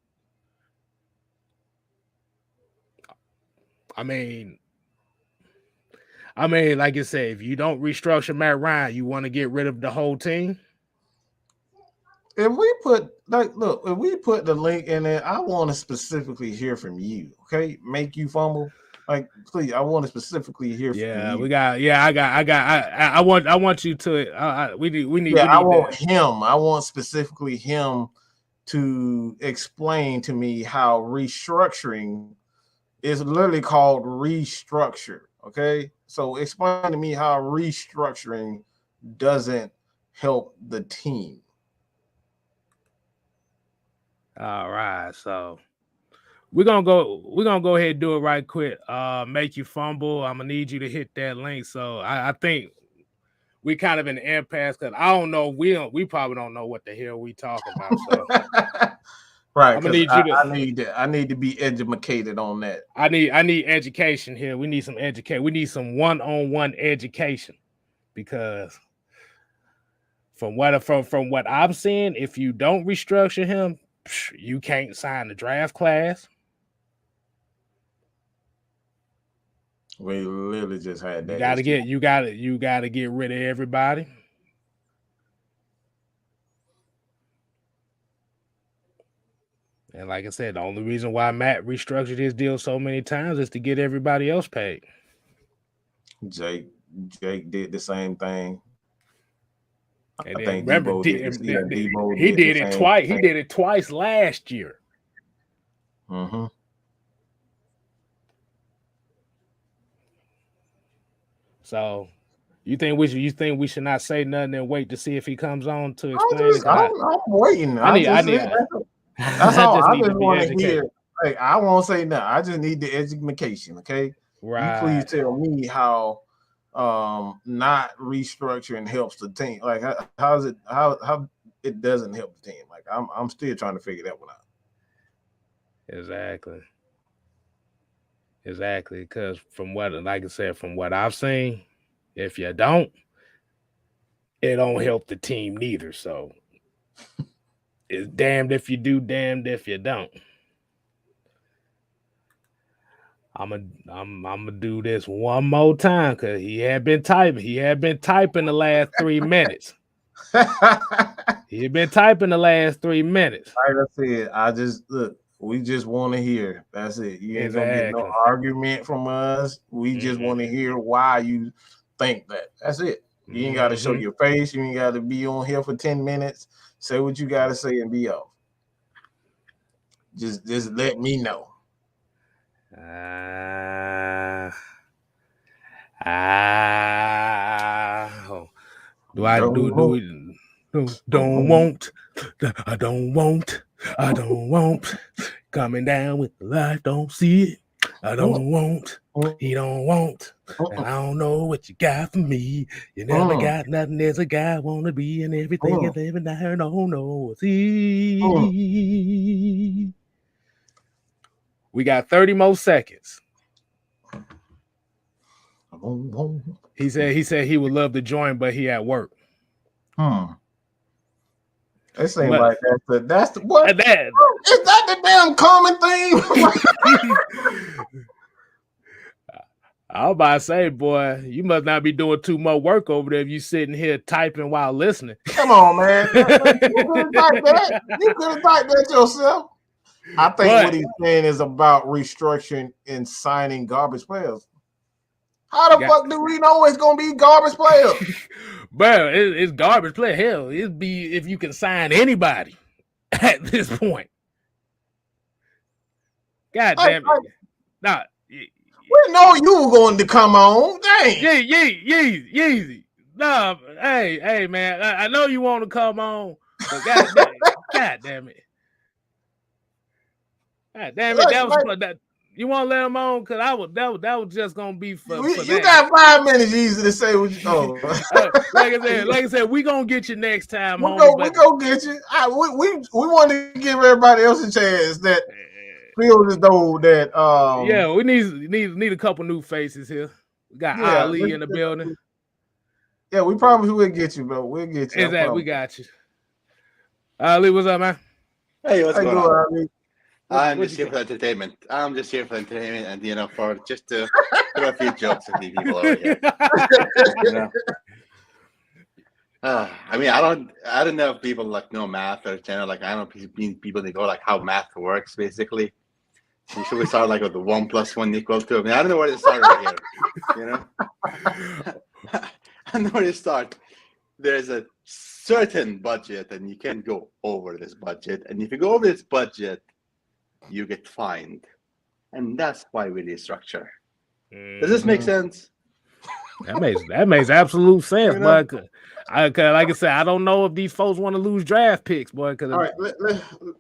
Speaker 3: I mean, like I said, if you don't restructure Matt Ryan, you want to get rid of the whole team.
Speaker 2: If we put if we put the link in there, I want to specifically hear from you. Okay, make you fumble. Please, I want to specifically hear from you.
Speaker 3: I want you to. We need.
Speaker 2: I want him. I want specifically him to explain to me how restructuring is literally called restructure. Okay, so explain to me how restructuring doesn't help the team.
Speaker 3: All right, so we're gonna go ahead and do it right quick. Make you fumble. I'm gonna need you to hit that link. So I think we kind of in the impasse because I don't know. We probably don't know what the hell we talking about. So
Speaker 2: right, I need to be educated on that.
Speaker 3: I need education here. We need some education. We need some one-on-one education because from what I'm seeing, if you don't restructure him, you can't sign the draft class.
Speaker 2: We literally just had that.
Speaker 3: You gotta get rid of everybody. And like I said, the only reason why Matt restructured his deal so many times is to get everybody else paid.
Speaker 2: Jake did the same thing.
Speaker 3: And I think Debo he did it twice. He did it twice last year.
Speaker 2: Mm-hmm.
Speaker 3: So, you think we should not say nothing and wait to see if he comes on to explain it?
Speaker 2: I'm waiting. That's all. I just want to hear. I won't say nothing. I just need the education. Okay.
Speaker 3: Right.
Speaker 2: You please tell me how not restructuring helps the team. How it doesn't help the team. I'm still trying to figure that one out.
Speaker 3: Exactly, because from what I've seen, if you don't, it don't help the team neither. So it's damned if you do, damned if you don't. I'm gonna do this one more time because he had been typing. He had been typing the last 3 minutes. He had been typing the last 3 minutes.
Speaker 2: Like I said, we just want to hear. That's it. You ain't gonna get no argument from us. We just want to hear why you think that. That's it. You ain't got to show your face. You ain't got to be on here for 10 minutes. Say what you got to say and be off. Just let me know.
Speaker 3: I don't want coming down with the light, don't see it. I don't want, he don't want, and I don't know what you got for me. You never got nothing as a guy wanna be, and everything is living there, no. See. We got 30 more seconds. He said he would love to join, but he at work.
Speaker 2: It seems like that's the what? Is that the damn common theme?
Speaker 3: I was about to say, boy, you must not be doing too much work over there if you sitting here typing while listening.
Speaker 2: Come on, man. You could have typed that yourself. I think what he's saying is about restructuring and signing garbage players. How the fuck do we know it's gonna be garbage players?
Speaker 3: Bro, it's garbage player. Hell, it'd be if you can sign anybody at this point. God damn it. Nah.
Speaker 2: We know you were going to come on. Dang.
Speaker 3: Yeezy. Nah, hey, man. I know you want to come on, God damn it. God damn it. That you want to let them on? Because that was just going to be for
Speaker 2: you
Speaker 3: that.
Speaker 2: got 5 minutes easy to say what you
Speaker 3: like I said, we going to get you next time,
Speaker 2: we
Speaker 3: homie.
Speaker 2: We go get you. We want to give everybody else a chance that feels as though that
Speaker 3: yeah, we need a couple new faces here. We got Ali in the building.
Speaker 2: Yeah, we promise we'll get you, bro. We'll get you.
Speaker 3: Exactly, we got you. Ali, what's up, man?
Speaker 4: Hey, what's going on?
Speaker 2: Ali?
Speaker 4: I'm just here for entertainment. I'm just here for entertainment, and for just to throw a few jokes at the people over here. I mean, I don't know if people like know math or general. Like, I don't know people they go like how math works basically. Should we start like with the 1 + 1 = 2? I mean, I don't know where to start right here. I don't know where to start. There's a certain budget, and you can't go over this budget. And if you go over this budget, you get fined, and that's why we restructure. Does this make sense?
Speaker 3: That makes absolute sense, but like I said, I don't know if these folks want to lose draft picks, boy. All
Speaker 2: right,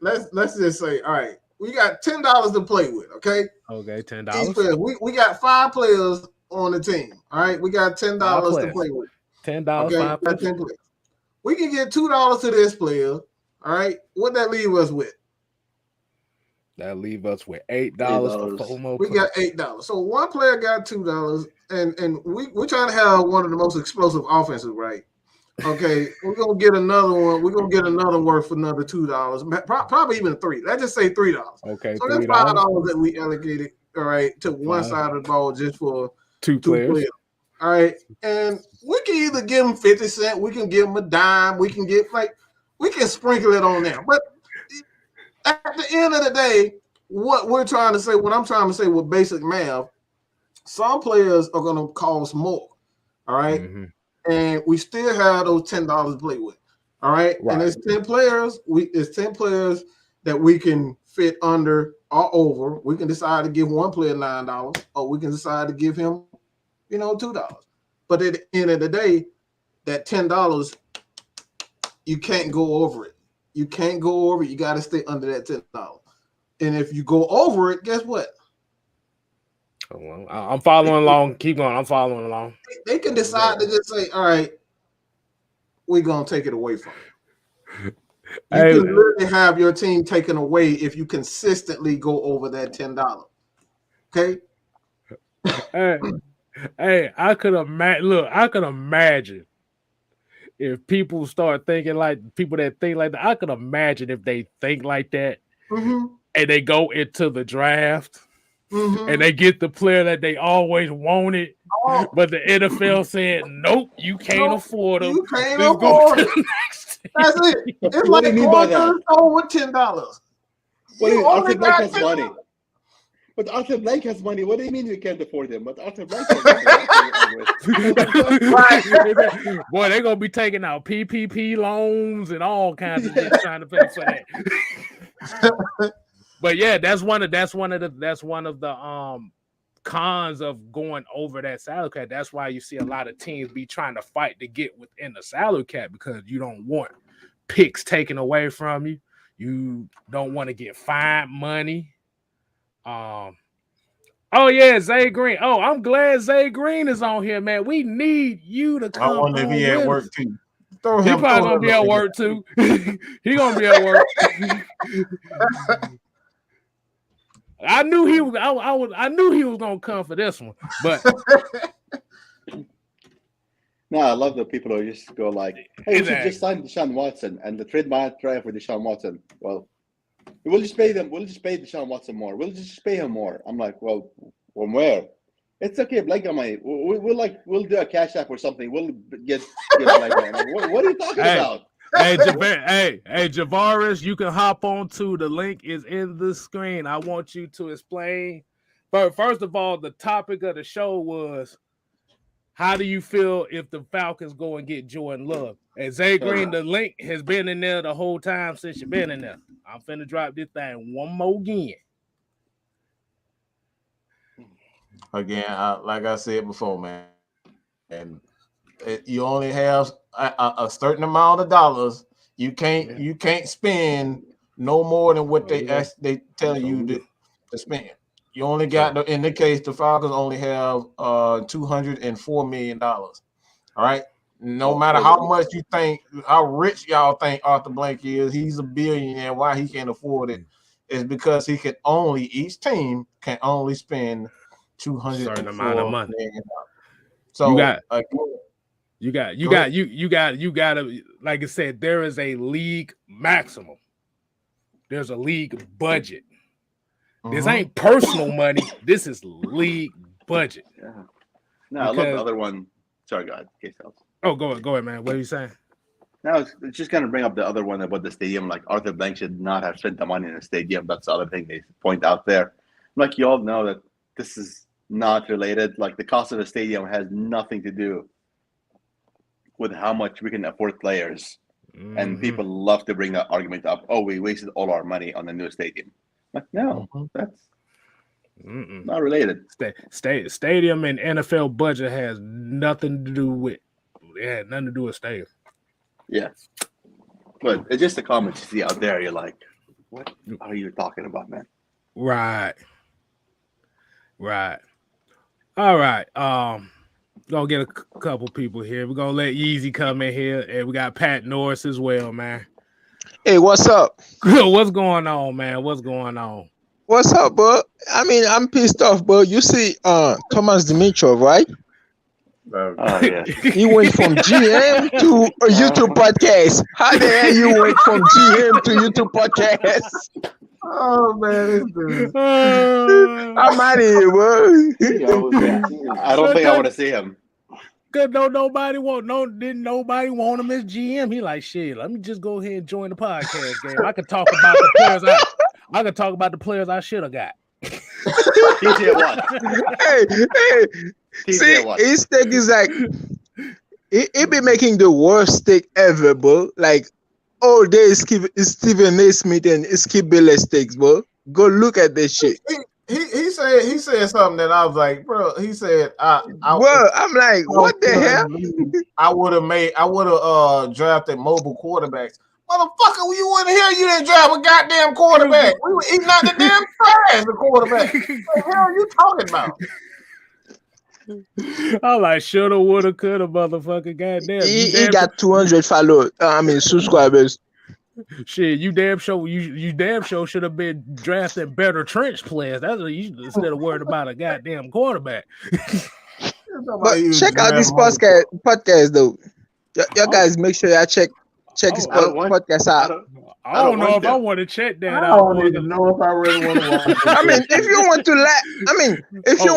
Speaker 2: let's just say, all right, we got $10 to play with, okay?
Speaker 3: Okay, $10.
Speaker 2: We got 5 players on the team. All right, we got $10 to play with.
Speaker 3: $10,
Speaker 2: okay?
Speaker 3: 5 players.
Speaker 2: 10 players. We can get $2 to this player. All right, what that leave us with?
Speaker 3: That leave us with $8 for 4 more.
Speaker 2: We got $8. So one player got $2, and we're trying to have one of the most explosive offenses, right? Okay, we're gonna get another one. We're gonna get another worth for another $2, probably even $3. Let's just say $3.
Speaker 3: Okay,
Speaker 2: so that's $5 that we allocated. All right, to one side of the ball just for two players. All right, and we can either give them 50 cents, we can give them a dime, we can sprinkle it on there. But at the end of the day, what I'm trying to say with basic math, some players are gonna cost more. All right. Mm-hmm. And we still have those $10 to play with. All right. And it's 10 players. It's 10 players that we can fit under or over. We can decide to give one player $9, or we can decide to give him, $2. But at the end of the day, that $10, you can't go over it. You can't go over it. You got to stay under that $10. And if you go over it, guess what?
Speaker 3: Well, I'm following along. Keep going. I'm following along.
Speaker 2: They can decide to just say, all right, we're going to take it away from you. You can literally have your team taken away if you consistently go over that $10. Okay?
Speaker 3: Hey, I could imagine if people start thinking like people that think like that. I could imagine if they think like that and they go into the draft. Mm-hmm. And they get the player that they always wanted, but the NFL said, "Nope, you can't afford them.
Speaker 2: You can't afford them." That's it. It's like going to the store with $10.
Speaker 4: Arthur Blank has money. But Arthur Blank has money. What do you mean you can't afford him? But Arthur Blank has money.
Speaker 3: Boy, they're gonna be taking out PPP loans and all kinds of shit trying to pay for that. But yeah, that's one of the cons of going over that salary cap. That's why you see a lot of teams be trying to fight to get within the salary cap, because you don't want picks taken away from you. You don't want to get fined money. Oh yeah, Zay Green. Oh, I'm glad Zay Green is on here, man. We need you to come.
Speaker 2: I wonder if he at work too.
Speaker 3: He probably gonna be at work too. He gonna be at work. I knew he was. I knew he was gonna come for this one, but
Speaker 4: no, I love the people who just go like, "Hey, we should just sign Deshaun Watson and the trade my try for Deshaun Watson." Well, we'll just pay them. We'll just pay Deshaun Watson more. We'll just pay him more. I'm like, well, from where? It's okay, Blake. We'll do a cash app or something. We'll get like what are you talking about?
Speaker 3: Hey, Javaris, you can hop on to the link is in the screen. I want you to explain. But first of all, the topic of the show was, how do you feel if the Falcons go and get Jordan Love? And Zay Green, the link has been in there the whole time since you've been in there. I'm finna drop this thing one more again.
Speaker 2: Again, like I said before, man, and you only have a certain amount of dollars You can't spend no more than what they tell you to spend. You only got in the case the Falcons only have $204 million. All right. No matter how much you think, how rich y'all think Arthur Blank is, he's a billionaire. Why he can't afford it is because each team can only spend $204 million. So
Speaker 3: you got like I said, there is a league maximum. There's a league budget. This ain't personal money. This is league budget.
Speaker 4: Yeah. No, I love the other one. Sorry, God.
Speaker 3: Oh, go ahead, man. What are you saying?
Speaker 4: No, it's just going to bring up the other one about the stadium. Like Arthur Blank should not have spent the money in the stadium. That's the other thing they point out there. Like you all know that this is not related. Like the cost of the stadium has nothing to do with how much we can afford players. Mm-hmm. And people love to bring that argument up. Oh, we wasted all our money on the new stadium. Like, no, that's not related.
Speaker 3: Stadium and NFL budget has nothing to do with. It had nothing to do with stadium.
Speaker 4: Yeah, but it's just the comments you see out there. You're like, what are you talking about, man?
Speaker 3: Right. All right. Gonna get a couple people here. We're gonna let Yeezy come in here, and we got Pat Norris as well, man.
Speaker 5: Hey, what's up?
Speaker 3: What's going on, man? What's going on?
Speaker 5: What's up, bro? I mean, I'm pissed off, bro. You see, Thomas Dimitrov, right?
Speaker 4: Yeah.
Speaker 5: He went from GM to a YouTube podcast. How the hell you went from GM to YouTube podcast?
Speaker 2: Oh man,
Speaker 5: I'm out of here, bro.
Speaker 4: I don't think I want to see him.
Speaker 3: Cause didn't nobody want him as GM. He like, shit, let me just go ahead and join the podcast game. I could talk about the players I should have got.
Speaker 4: TJ what?
Speaker 5: Hey. See, his take is like he be making the worst steak ever, bro. Like all day Stephen A. Smith and Skip Bayless steaks, bro. Go look at this shit.
Speaker 2: He said something that I was like, bro. He said,
Speaker 5: I'm like, what the hell?
Speaker 2: I would have drafted mobile quarterbacks. Motherfucker, you wouldn't hear you didn't draft a goddamn quarterback. We were eating out the damn trash, the quarterback. What the hell are you talking about?
Speaker 3: I like shoulda, woulda, coulda, motherfucker. Goddamn,
Speaker 5: he got 200 followers. Subscribers.
Speaker 3: Shit, you damn sure should have been drafting better trench players. That's what you instead of worried about a goddamn quarterback.
Speaker 5: But check out this podcast though. Y'all guys make sure y'all check his podcast out.
Speaker 3: I don't know if I want to check that out.
Speaker 2: I don't even know if I really want to watch it.
Speaker 5: I mean, if you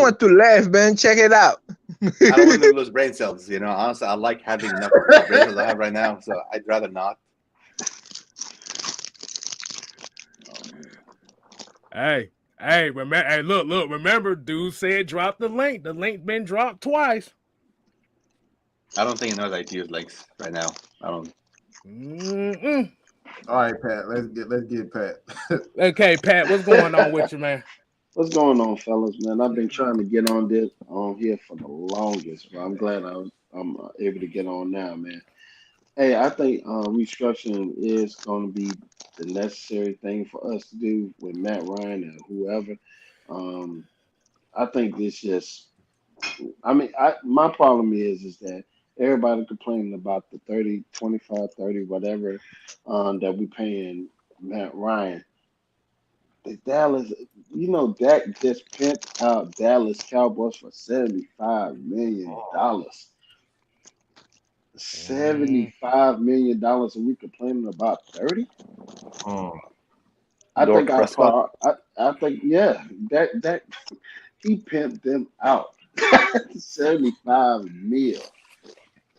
Speaker 5: want to laugh, man, check it out.
Speaker 4: I don't want to lose brain cells. You know, honestly, I like having enough brain cells I have right now, so I'd rather not.
Speaker 3: Hey, remember, dude said drop the link. The link been dropped twice.
Speaker 4: I don't think he knows how to use links right now. I don't.
Speaker 2: All right, Pat. Let's get Pat.
Speaker 3: Okay, Pat, what's going on with you, man?
Speaker 6: What's going on, fellas, man? I've been trying to get on here for the longest, but I'm glad I'm able to get on now, man. Hey, I think restructuring is going to be the necessary thing for us to do with Matt Ryan and whoever. I think this just, my problem is that everybody complaining about the 30, 25, 30, whatever that we paying Matt Ryan. The Dallas, Dak just pimped out Dallas Cowboys for $75 million. $75 million, and we complaining about 30. I think that he pimped them out. 75 mil.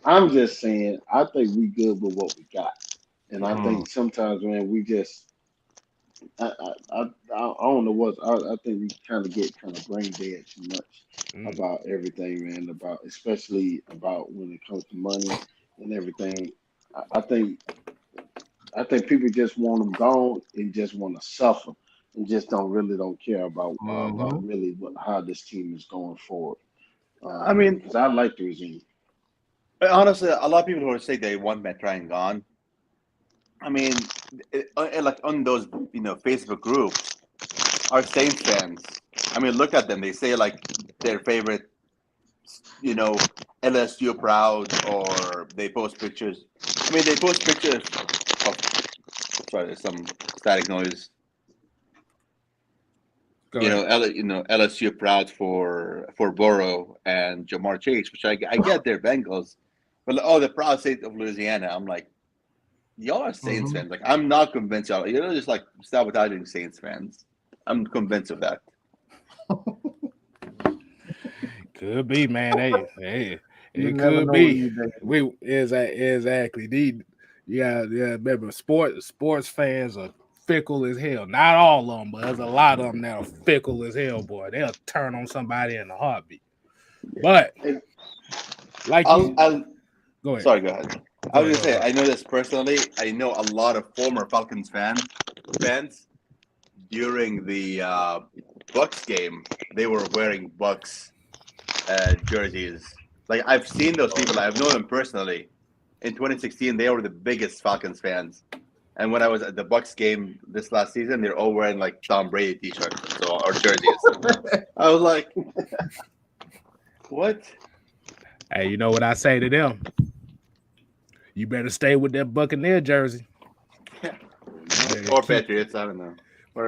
Speaker 6: I'm just saying, I think we good with what we got, and I think sometimes, man, we just, I don't know what I think we kind of brain dead too much about everything, man. Especially about when it comes to money and everything. I think people just want them gone and just want to suffer and just don't care about really how this team is going forward. Because I like the regime.
Speaker 4: Honestly, a lot of people who say they want Matt Ryan gone. I mean, like on those Facebook groups, are Saints fans. I mean, look at them. They say like their favorite, LSU proud, or they post pictures. I mean, they post pictures of. Sorry, there's some static noise. LSU proud for Burrow and Jamar Chase, which I get their Bengals, but the proud state of Louisiana. I'm like, y'all are Saints fans. Like, I'm not convinced y'all. You're just like sabotaging Saints fans. I'm convinced of that.
Speaker 3: Could be, man. Hey, it could be. Exactly. Yeah. Remember, sports fans are fickle as hell. Not all of them, but there's a lot of them that are fickle as hell, boy. They'll turn on somebody in a heartbeat. But like,
Speaker 4: go ahead.
Speaker 3: Sorry,
Speaker 4: go ahead. I was gonna say, I know this personally. I know a lot of former Falcons fans during the Bucs game. They were wearing Bucs jerseys. Like, I've seen those people. I've known them personally. In 2016, they were the biggest Falcons fans. And when I was at the Bucs game this last season, they're all wearing like Tom Brady t-shirts or jerseys. I was like, what?
Speaker 3: Hey, you know what I say to them? You better stay with that Buccaneer jersey.
Speaker 4: Or Patriots, I don't know.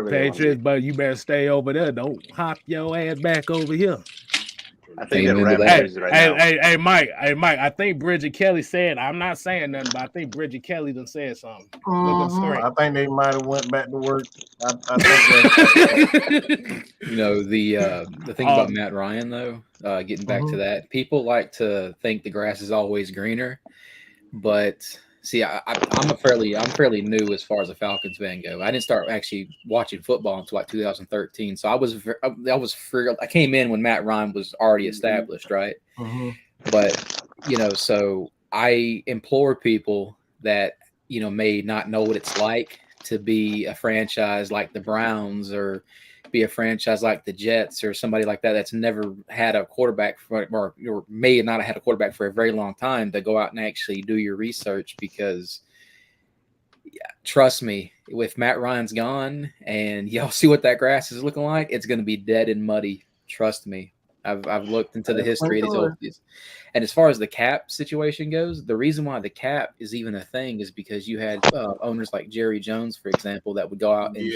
Speaker 3: Patriots, but you better stay over there. Don't hop your ass back over here.
Speaker 4: I think they're Rams right now.
Speaker 3: Hey, Mike. I think Bridget Kelly said. I'm not saying nothing, but I think Bridget Kelly done said something.
Speaker 2: I think they might have went back to work. I
Speaker 7: think the thing about Matt Ryan though, getting back to that, people like to think the grass is always greener, but see, I'm fairly new as far as the Falcons fan go. I didn't start actually watching football until like 2013. So I came in when Matt Ryan was already established, right? But so I implore people that may not know what it's like to be a franchise like the Browns or be a franchise like the Jets or somebody like that that's never had a quarterback or may not have had a quarterback for a very long time, to go out and actually do your research, because trust me, if Matt Ryan's gone and y'all see what that grass is looking like, it's going to be dead and muddy. Trust me. I've looked into the history of these. And as far as the cap situation goes, the reason why the cap is even a thing is because you had owners like Jerry Jones, for example, that would go out and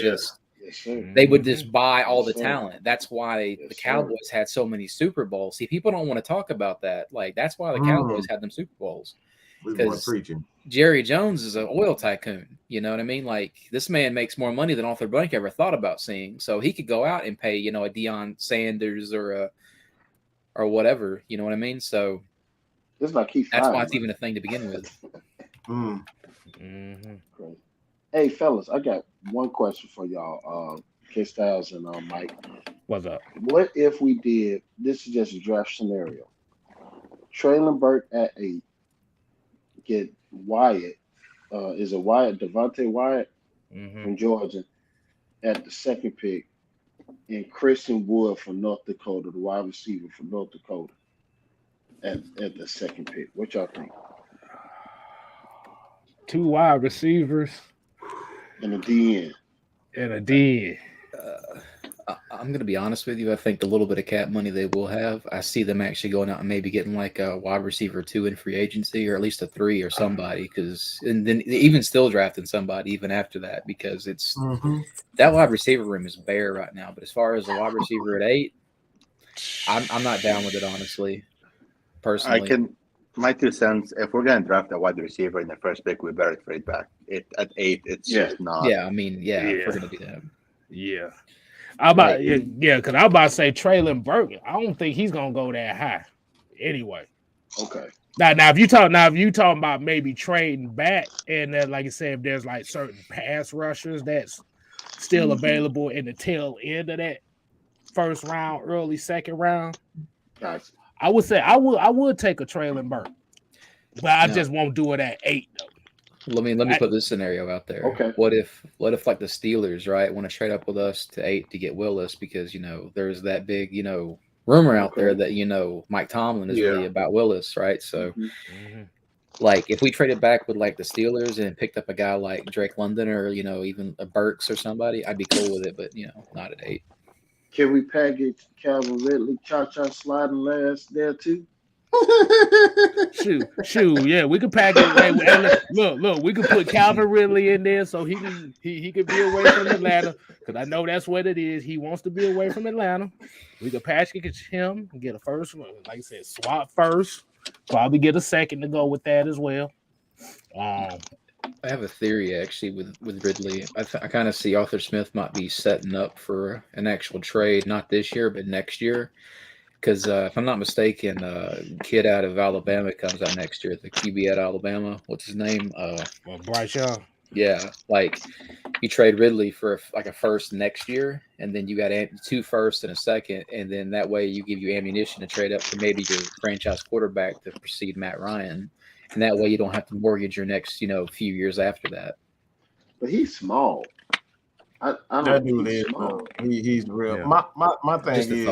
Speaker 7: they would just buy all the talent. That's why the Cowboys had so many Super Bowls. See, people don't want to talk about that. Like, that's why the Cowboys had them Super Bowls. Because Jerry Jones is an oil tycoon. You know what I mean? Like, this man makes more money than Arthur Blank ever thought about seeing. So he could go out and pay, a Deion Sanders or whatever. You know what I mean? So
Speaker 6: it's like
Speaker 7: that's why it's even a thing to begin with.
Speaker 6: Great. Hey, fellas, I got one question for y'all, K-Styles and Mike.
Speaker 3: What's up?
Speaker 6: What if we did, this is just a draft scenario, Traylon Burke at 8, get Wyatt, is it Wyatt, Devontae Wyatt from Georgia at the 2nd pick, and Christian Wood from North Dakota, the wide receiver from North Dakota, at the 2nd pick? What y'all think?
Speaker 3: 2 wide receivers.
Speaker 6: And a DN.
Speaker 7: I'm going to be honest with you. I think the little bit of cap money they will have, I see them actually going out and maybe getting like a wide receiver 2 in free agency, or at least a 3 or somebody. And then even still drafting somebody even after that, because it's that wide receiver room is bare right now. But as far as a wide receiver at 8, I'm not down with it, honestly. Personally,
Speaker 4: my 2 cents, if we're going to draft a wide receiver in the first pick, we better trade back. At 8, it's just not.
Speaker 7: Yeah, I mean, if we're going to do that.
Speaker 3: Yeah. Because I'm about to say Traylon Burke. I don't think he's going to go that high anyway.
Speaker 6: Okay.
Speaker 3: Now, if you talking about maybe trading back, and then, like I said, if there's like certain pass rushers that's still available in the tail end of that first round, early second round,
Speaker 6: gotcha.
Speaker 3: I would say I would take a Traylon Burke, but I just won't do it at 8 though.
Speaker 7: Let me put this scenario out there.
Speaker 6: Okay.
Speaker 7: What if like the Steelers, right, want to trade up with us to 8 to get Willis, because there's that big rumor out there that Mike Tomlin is really about Willis, right? So Like if we traded back with like the Steelers and picked up a guy like Drake London or even a Burks or somebody, I'd be cool with it. But not at 8.
Speaker 6: Can we package Calvin Ridley, cha-cha sliding last there too?
Speaker 3: Shoot, yeah, we could pack it. Hey, look, we could put Calvin Ridley in there so he could be away from Atlanta, because I know that's what it is. He wants to be away from Atlanta. We could package him and get a first one, like I said, swap first. Probably get a second to go with that as well.
Speaker 7: I have a theory actually with Ridley. I kind of see Arthur Smith might be setting up for an actual trade, not this year but next year. Because if I'm not mistaken, kid out of Alabama comes out next year. The QB at Alabama, what's his name?
Speaker 3: Bryce Young.
Speaker 7: Yeah, like you trade Ridley for a first next year, and then you got 2 firsts and a second, and then that way you give you ammunition to trade up for maybe your franchise quarterback to precede Matt Ryan, and that way you don't have to mortgage your next few years after that.
Speaker 6: But he's small. I don't
Speaker 2: that dude is small. He's real.
Speaker 3: Yeah.
Speaker 2: My thing is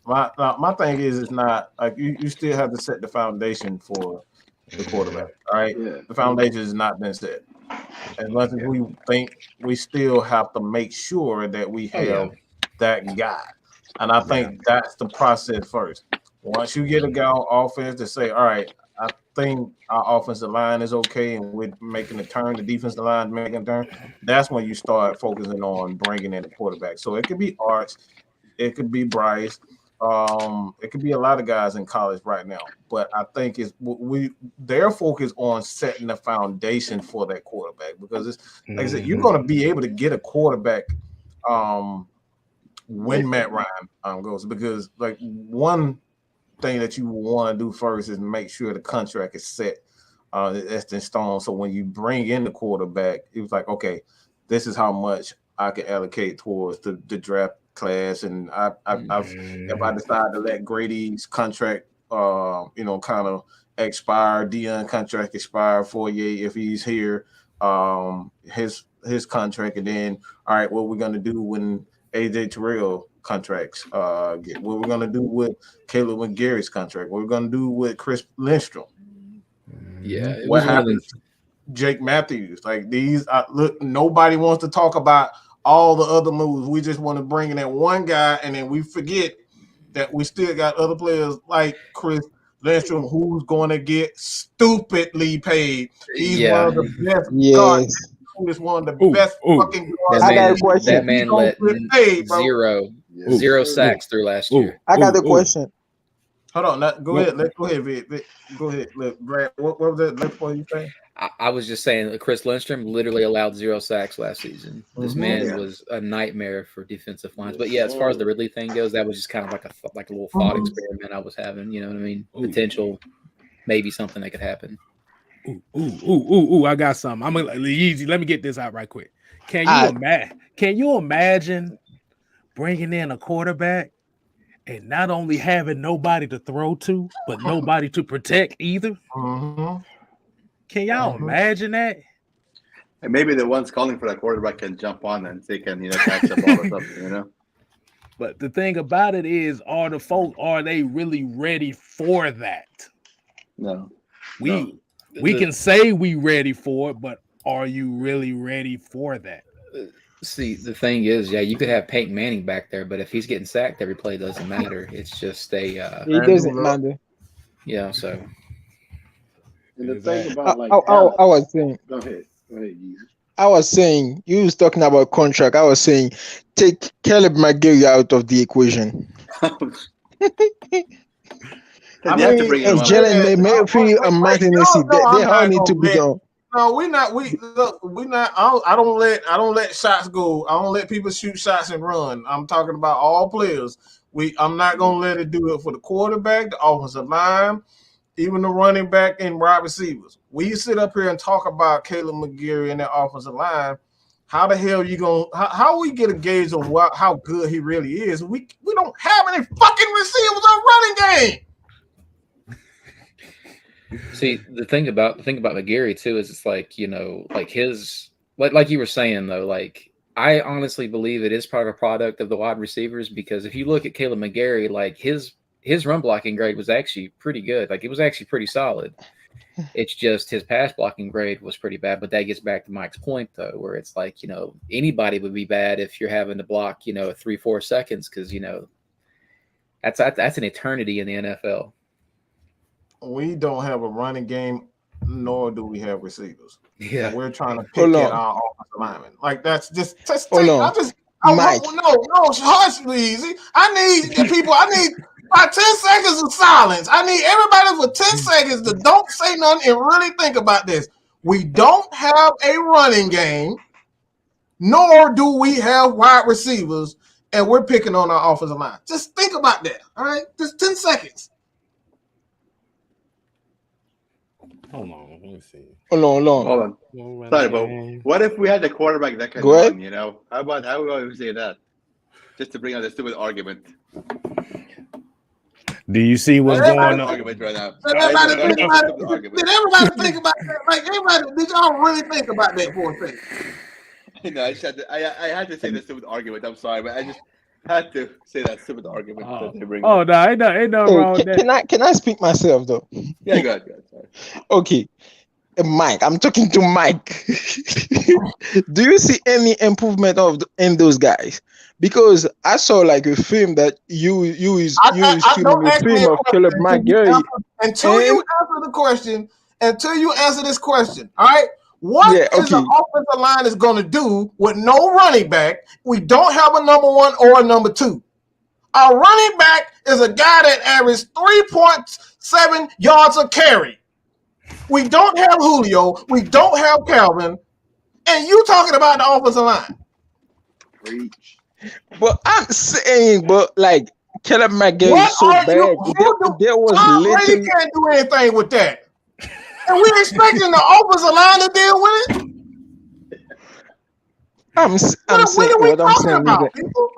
Speaker 2: my thing is not like you still have to set the foundation for the quarterback. All right, the foundation has not been set. As much as we think, we still have to make sure that we have that guy. And I think that's the process first. Once you get a guy on offense to say, all right, I think our offensive line is okay and we're making a turn, the defensive line making a turn, that's when you start focusing on bringing in the quarterback. So it could be Arch, it could be Bryce, it could be a lot of guys in college right now, but I think their focus on setting the foundation for that quarterback, because it's like I said, you're going to be able to get a quarterback when Matt Ryan goes, because like one thing that you want to do first is make sure the contract is set, that's in stone. So when you bring in the quarterback, it was like, okay, this is how much I can allocate towards the draft class, and if I decide to let Grady's contract, kind of expire, Dion contract expire, Fourier if he's here, his contract, and then all right, what we're gonna do when AJ Terrell contracts what we're gonna do with Caleb McGarry's contract, what we're gonna do with Chris Lindstrom, what happens to Jake Matthews, like these. Look, nobody wants to talk about all the other moves. We just want to bring in that one guy, and then we forget that we still got other players like Chris Lindstrom, who's going to get stupidly paid. He's one of the best guards. He's one of the best fucking guards.
Speaker 5: I got a question.
Speaker 7: That man let zero sacks through last year.
Speaker 5: I got a question.
Speaker 2: Hold on. Go ahead. Go ahead, Vic. Go ahead. Look, Brad, what was that next point you saying?
Speaker 7: I was just saying that Chris Lindstrom literally allowed 0 sacks last season. This man was a nightmare for defensive lines. But yeah, as far as the Ridley thing goes, that was just kind of like a little thought experiment I was having. You know what I mean? Potential, maybe something that could happen.
Speaker 3: Ooh! I got something. I'm gonna easy. Let me get this out right quick. Can you imagine bringing in a quarterback and not only having nobody to throw to, but nobody to protect either? Can y'all imagine that?
Speaker 4: And maybe the ones calling for that quarterback can jump on and they can, catch the ball or something,
Speaker 3: But the thing about it is, are they really ready for that?
Speaker 4: No.
Speaker 3: We can say we ready for it, but are you really ready for that?
Speaker 7: See, the thing is, you could have Peyton Manning back there, but if he's getting sacked every play, doesn't matter. It's just it
Speaker 5: doesn't matter.
Speaker 7: Yeah, so.
Speaker 6: And the thing about
Speaker 5: I was saying.
Speaker 6: Go ahead, Jesus.
Speaker 5: I was saying, you was talking about contract. I was saying, take Caleb McGarry out of the equation. Jalen Mayfield and Martinez, they all need to be gone.
Speaker 2: No, we're not. We're not. I don't let shots go. I don't let people shoot shots and run. I'm talking about all players. I'm not gonna let it do it for the quarterback, the offensive line, even the running back and wide receivers. We sit up here and talk about Caleb McGarry and that offensive line. How the hell you gonna? How we get a gauge on how good he really is? We don't have any fucking receivers on running game.
Speaker 7: See, the thing about McGarry too is it's like, like his like you were saying though, like I honestly believe it is part of a product of the wide receivers, because if you look at Caleb McGarry, like his run blocking grade was actually pretty good. Like it was actually pretty solid. It's just his pass blocking grade was pretty bad. But that gets back to Mike's point, though, where it's like, anybody would be bad if you're having to block, 3-4 seconds, because, that's an eternity in the NFL.
Speaker 2: We don't have a running game, nor do we have receivers.
Speaker 7: Yeah,
Speaker 2: and we're trying to pick at our offensive linemen. Like that's just.
Speaker 5: Mike.
Speaker 2: Hush, please. I need the people. I need about 10 seconds of silence. I need everybody for 10 seconds to don't say nothing and really think about this. We don't have a running game, nor do we have wide receivers, and we're picking on our offensive line. Just think about that. All right, just 10 seconds.
Speaker 3: Hold on, let me see.
Speaker 5: Hold
Speaker 4: on. Sorry, but what if we had the quarterback that can run, How about how would we say that? Just to bring out the stupid argument.
Speaker 3: Do you see what's going on?
Speaker 4: Argument right now.
Speaker 1: Did everybody think about that? Like, did y'all really think about that for a second?
Speaker 4: No, I had to say the stupid argument. I'm sorry, but I just had to say that stupid argument that they bring up.
Speaker 3: No, ain't no wrong with that.
Speaker 5: Can I speak myself though?
Speaker 4: Yeah, go ahead. Sorry.
Speaker 5: Okay. Mike, I'm talking to Mike. Do you see any improvement in those guys? Because I saw like a film that you is filming a film of Caleb McGarry.
Speaker 2: Until you answer this question, all right? What is the offensive line is going to do with no running back? We don't have a number one or a number two. Our running back is a guy that averages 3.7 yards a carry. We don't have Julio. We don't have Calvin. And you talking about the offensive line.
Speaker 6: Preach.
Speaker 5: But I'm saying, like, Caleb McGarry is so bad. There was
Speaker 2: Brady can't do anything with that. And we expecting the offensive line to deal with it?
Speaker 5: I'm saying
Speaker 2: what are we talking about, people?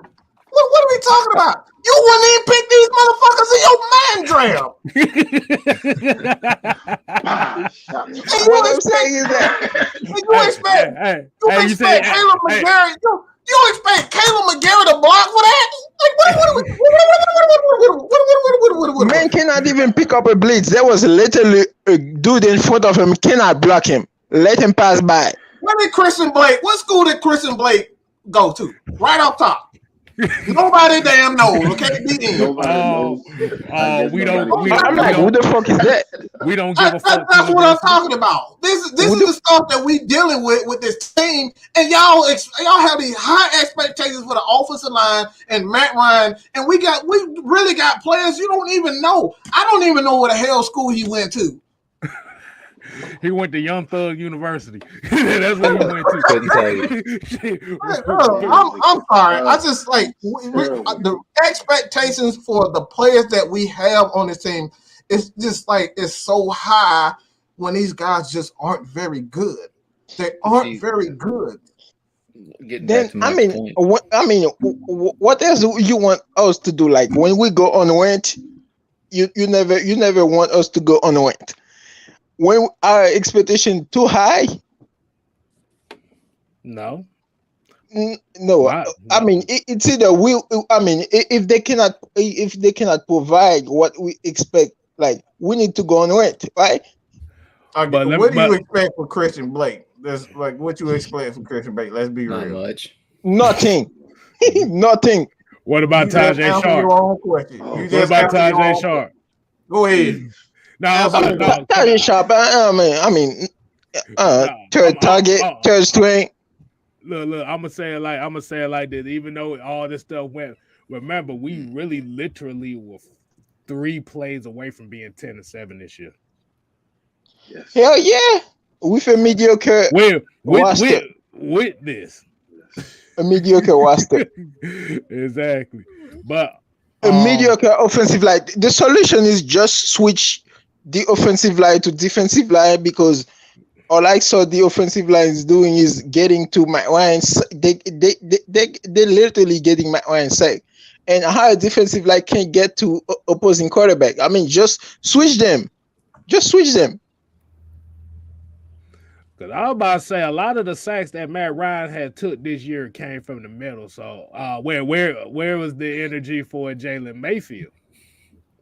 Speaker 2: What are we talking about? You wouldn't even pick these motherfuckers in your man draft.
Speaker 5: What I'm saying is that
Speaker 2: you expect Caleb McGarry. You expect Caleb McGarry to block for that? Like, what?
Speaker 5: Man cannot even pick up a blitz. There was literally a dude in front of him. Cannot block him. Let him pass by.
Speaker 2: What school did Christian Blake go to? Right off top. Nobody damn knows. Okay,
Speaker 5: I'm like, who the fuck is that?
Speaker 3: We don't give a fuck.
Speaker 2: That's what I'm talking about. This is the stuff that we dealing with this team, and y'all have these high expectations for the offensive line and Matt Ryan, and we really got players you don't even know. I don't even know what the hell school he went to.
Speaker 3: He went to Young Thug University. That's what he went to.
Speaker 2: I'm sorry. I just like the expectations for the players that we have on this team. It's just like it's so high when these guys just aren't very good. They aren't very good.
Speaker 5: What else do you want us to do? Like when we go on rent, you never want us to go on rent. When our expectation too high?
Speaker 3: No.
Speaker 5: I mean, it's either if they cannot provide what we expect, like we need to go on rent, right?
Speaker 2: Okay, what do you expect for Christian Blake? That's like what you expect from Christian Blake. Let's be real.
Speaker 7: Much.
Speaker 5: Nothing. Nothing.
Speaker 3: What about Tajay Sharp?
Speaker 2: What about
Speaker 3: Tajay Sharp?
Speaker 2: Go ahead.
Speaker 5: Tajay Sharp. Third target, third string.
Speaker 3: Look. I'm gonna say it like this. Even though all this stuff went, remember we really literally were 3 plays away from being 10-7 this year.
Speaker 6: Yes.
Speaker 5: Hell yeah, with a mediocre roster.
Speaker 3: With this,
Speaker 5: a mediocre roster.
Speaker 3: Exactly, but
Speaker 5: a mediocre offensive line. The solution is just switch the offensive line to defensive line, because all I saw the offensive line is doing is getting to Matt Ryan's. They literally getting Matt Ryan sack, and how a defensive line can't get to opposing quarterback. I mean, just switch them. Just switch them.
Speaker 3: Because I was about to say a lot of the sacks that Matt Ryan had took this year came from the middle. So where was the energy for Jalen Mayfield?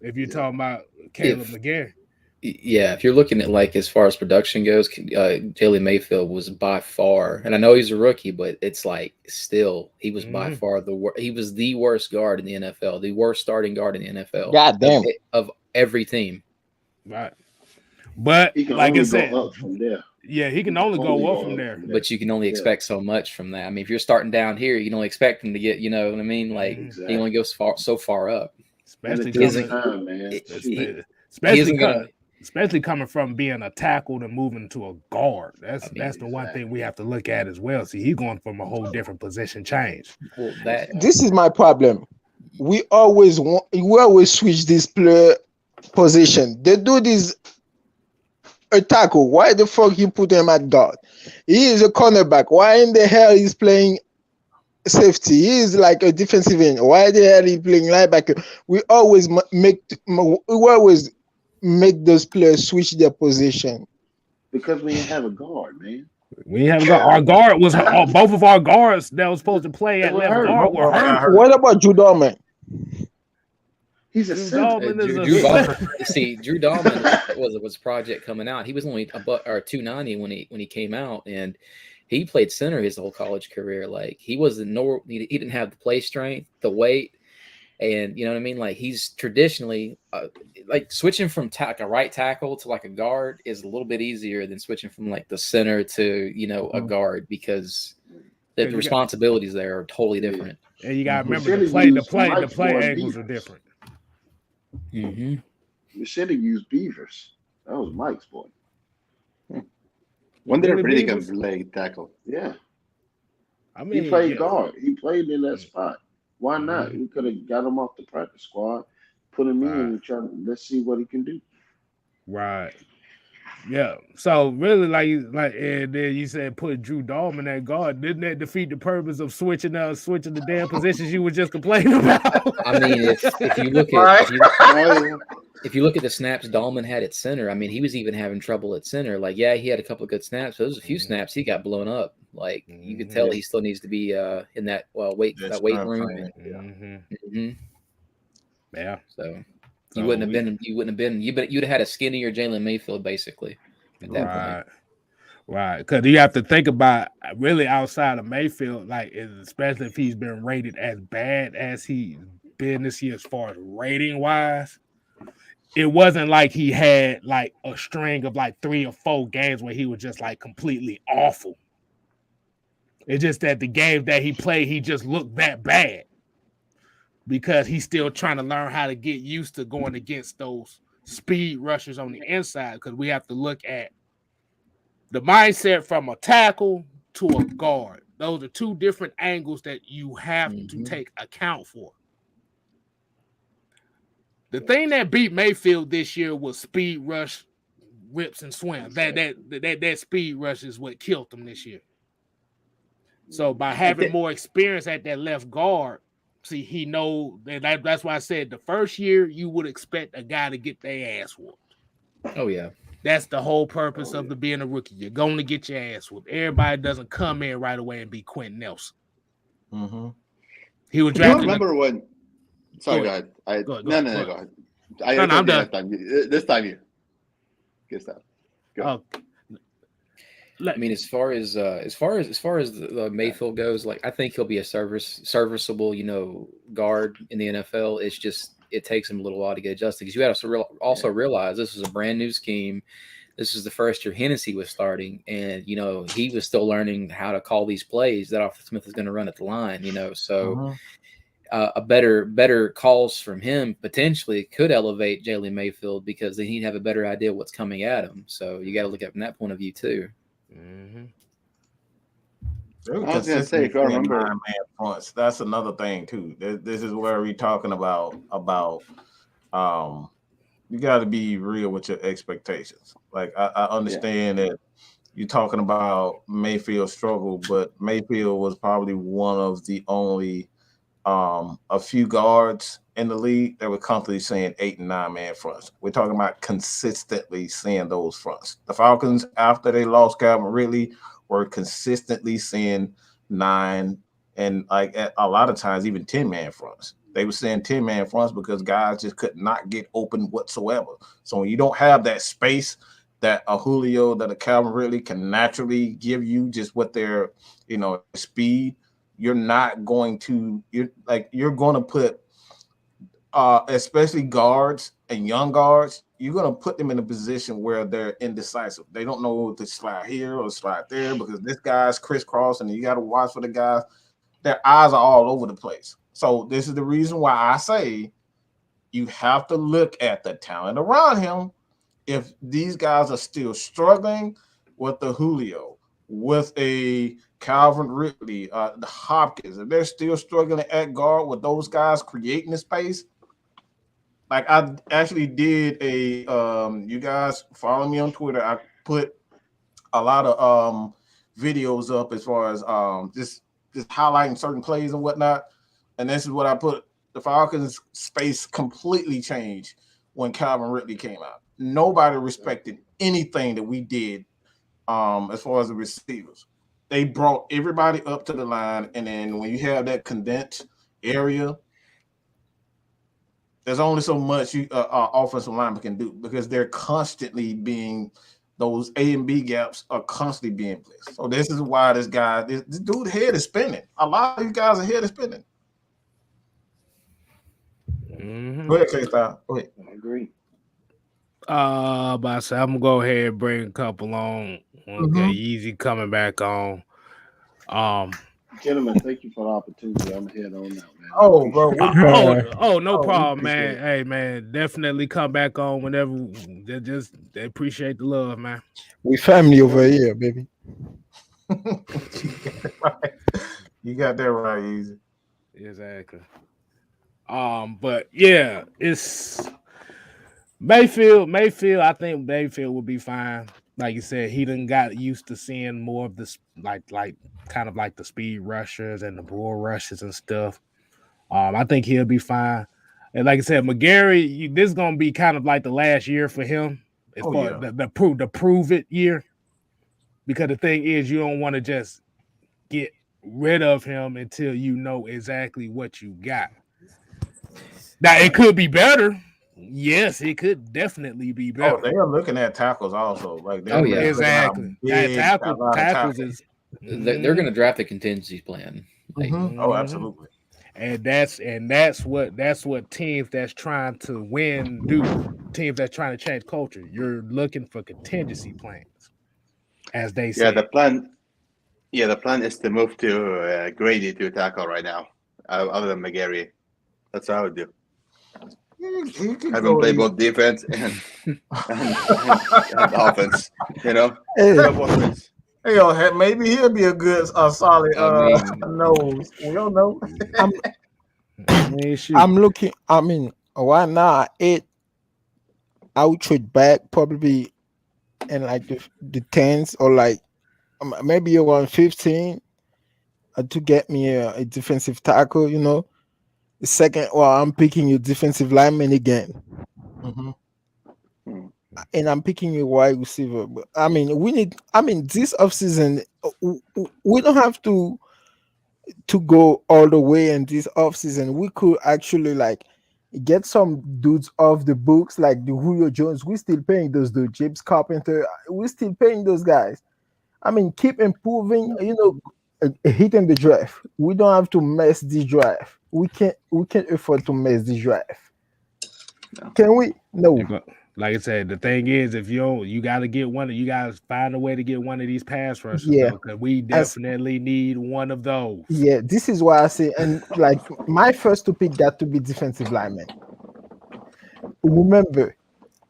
Speaker 3: If you're talking about Caleb McGarry.
Speaker 7: Yeah, if you're looking at like as far as production goes, Jalen Mayfield was by far, and I know he's a rookie, but it's like still he was by far he was the worst guard in the NFL, the worst starting guard in the NFL.
Speaker 5: God damn.
Speaker 7: Of every team.
Speaker 3: Right. But
Speaker 6: he can
Speaker 3: like
Speaker 6: only
Speaker 3: I said,
Speaker 6: go up from there.
Speaker 3: Yeah, he can only go up from there.
Speaker 7: But you can only expect so much from that. I mean, if you're starting down here, you can only expect him to get, you know what I mean? Like he only goes so far up.
Speaker 3: Especially coming from being a tackle to moving to a guard. That's the one thing we have to look at as well. See, he's going from a whole different position change.
Speaker 7: Well,
Speaker 5: this is my problem. We always switch this player position. They do this a tackle. Why the fuck you put him at guard? He is a cornerback. Why in the hell he's playing safety? He is like a defensive end. Why the hell he playing linebacker? We always make those players switch their position.
Speaker 6: Because we didn't have a guard, man.
Speaker 3: We have our guard was both of our guards that was supposed to play at left guard were hurt.
Speaker 5: What about Drew Dahlman?
Speaker 6: He's a center.
Speaker 7: Drew Dahlman was a project coming out. He was only about 290 when he came out, and he played center his whole college career. Like he didn't have the play strength, the weight, and you know what I mean. Like he's traditionally like switching from a right tackle to like a guard is a little bit easier than switching from like the center to a guard because the responsibilities there are totally different.
Speaker 3: And you gotta remember the play angles are different.
Speaker 6: We should have used Beavers. That was Mike's boy.
Speaker 4: One day really good leg tackle.
Speaker 6: Yeah.
Speaker 3: I mean,
Speaker 6: he played guard. He played in that spot. Why not? We could have got him off the practice squad, put him in, and let's see what he can do.
Speaker 3: Right. Yeah. So really, like, and then you said put Drew Dahlman at guard. Didn't that defeat the purpose of switching the damn positions you were just complaining about?
Speaker 7: I mean, if you look at the snaps Dahlman had at center, I mean, he was even having trouble at center. Like, yeah, he had a couple of good snaps. But there was a few snaps he got blown up. Like you could tell he still needs to be in that weight room.
Speaker 3: Yeah.
Speaker 7: So. You'd have had a skinnier Jalen Mayfield basically at that point.
Speaker 3: Right. Because you have to think about really outside of Mayfield, like especially if he's been rated as bad as he's been this year as far as rating wise. It wasn't like he had like a string of like 3 or 4 games where he was just like completely awful. It's just that the game that he played, he just looked that bad. Because he's still trying to learn how to get used to going against those speed rushers on the inside. Because we have to look at the mindset from a tackle to a guard. Those are 2 different angles that you have to take account for. The thing that beat Mayfield this year was speed rush, rips and swims. That speed rush is what killed him this year. So by having more experience at that left guard, see, he know that's why I said the first year you would expect a guy to get their ass whooped.
Speaker 7: Oh yeah,
Speaker 3: that's the whole purpose of being a rookie. You're going to get your ass whooped. Everybody doesn't come in right away and be Quentin Nelson. He was drafted.
Speaker 4: I remember when. Sorry, go ahead. Go ahead. I'm done. This time you. Good stuff. Go.
Speaker 7: I mean, as far as the Mayfield goes, like I think he'll be a serviceable, guard in the NFL. It's just it takes him a little while to get adjusted because you have to also realize this is a brand new scheme. This is the first year Hennessy was starting, and he was still learning how to call these plays that Arthur Smith is going to run at the line. So a better calls from him potentially could elevate Jalen Mayfield because then he'd have a better idea what's coming at him. So you got to look at it from that point of view too.
Speaker 2: I was gonna say, if I remember, fronts, that's another thing too. This is where we're talking about you got to be real with your expectations. Like I understand that you're talking about Mayfield's struggle, but Mayfield was probably one of the only a few guards in the league that were comfortably seeing 8 and 9 man fronts. We're talking about consistently seeing those fronts. The Falcons, after they lost Calvin Ridley, were consistently seeing 9 and like a lot of times even 10 man fronts. They were saying 10-man fronts because guys just could not get open whatsoever. So when you don't have that space that a Julio, that a Calvin Ridley can naturally give you, just what their, speed, you're not going to, you're going to put, especially guards and young guards, you're going to put them in a position where they're indecisive. They don't know to slide here or slide there because this guy's crisscrossing, and you got to watch for the guys. Their eyes are all over the place. So this is the reason why I say you have to look at the talent around him. If these guys are still struggling with the Julio, with a Calvin Ridley, the Hopkins, if they're still struggling at guard with those guys creating the space, like I actually did you guys follow me on Twitter. I put a lot of videos up as far as just highlighting certain plays and whatnot. And this is what I put. The Falcons' space completely changed when Calvin Ridley came out. Nobody respected anything that we did as far as the receivers. They brought everybody up to the line, and then when you have that condensed area, there's only so much offensive lineman can do because they're constantly being – those A and B gaps are constantly being placed. So this is why this dude's head is spinning. A lot of these guys' head is spinning.
Speaker 3: Mm-hmm.
Speaker 2: Go ahead, K-Style. Go ahead.
Speaker 6: I agree.
Speaker 3: But I said I'm gonna go ahead and bring a couple on. Okay, Easy coming back on.
Speaker 6: Gentlemen, thank you for the opportunity. I'm head on now, man.
Speaker 2: Oh, bro.
Speaker 3: No problem, man. Hey, man, definitely come back on whenever. They appreciate the love, man.
Speaker 5: We family over here, baby.
Speaker 2: You got that right, Easy.
Speaker 3: Exactly. But yeah, it's Mayfield. I think Mayfield will be fine. Like you said, he done got used to seeing more of this, like kind of like the speed rushers and the bull rushes and stuff. I think he'll be fine. And like I said, McGarry, this is gonna be kind of like the last year for him, as far as the prove it year. Because the thing is, you don't want to just get rid of him until you know exactly what you got. Now it could be better. Yes, it could definitely be better.
Speaker 2: Oh, they are looking at tackles also. Like,
Speaker 3: exactly. Tackles is
Speaker 7: they're going to draft a contingency plan.
Speaker 2: Oh, absolutely.
Speaker 3: And that's what teams that's trying to win do. Teams that's trying to change culture. You're looking for contingency plans, as they say.
Speaker 4: The plan is to move to Grady to tackle right now, other than McGarry. That's what I would do. Have him play both defense and offense.
Speaker 2: Hey, maybe he'll be a good, solid nose. We don't know.
Speaker 5: I'm looking. I mean, right now, I would trade back probably in like the 10s or like maybe around 15 to get me a defensive tackle. The second, I'm picking a defensive lineman again. And I'm picking a wide receiver. But I mean, this offseason, we don't have to go all the way in this offseason. We could actually like get some dudes off the books, like the Julio Jones. We're still paying those dudes. James Carpenter, we're still paying those guys. I mean, keep improving, hitting the draft. We don't have to mess this draft. We can't afford to mess this draft. No. Can we? No.
Speaker 3: Like I said, the thing is, if you got to get one. You got to find a way to get one of these pass rushers.
Speaker 5: Yeah,
Speaker 3: because we definitely need one of those.
Speaker 5: Yeah, this is why I say, and like my first to pick got to be defensive lineman. Remember,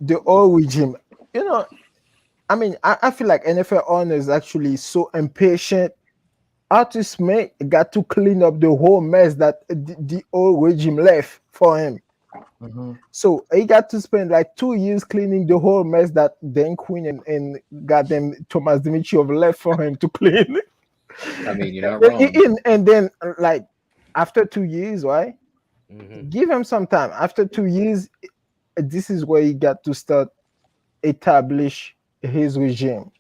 Speaker 5: the old regime. I mean, I feel like NFL owners actually so impatient. Arthur Smith got to clean up the whole mess that the old regime left for him. So he got to spend like 2 years cleaning the whole mess that Dan Quinn and goddamn Thomas Dimitrov left for him to clean.
Speaker 7: I mean, you're not wrong.
Speaker 5: And then, like, after 2 years, right? Give him some time. After 2 years, this is where he got to start establish his regime.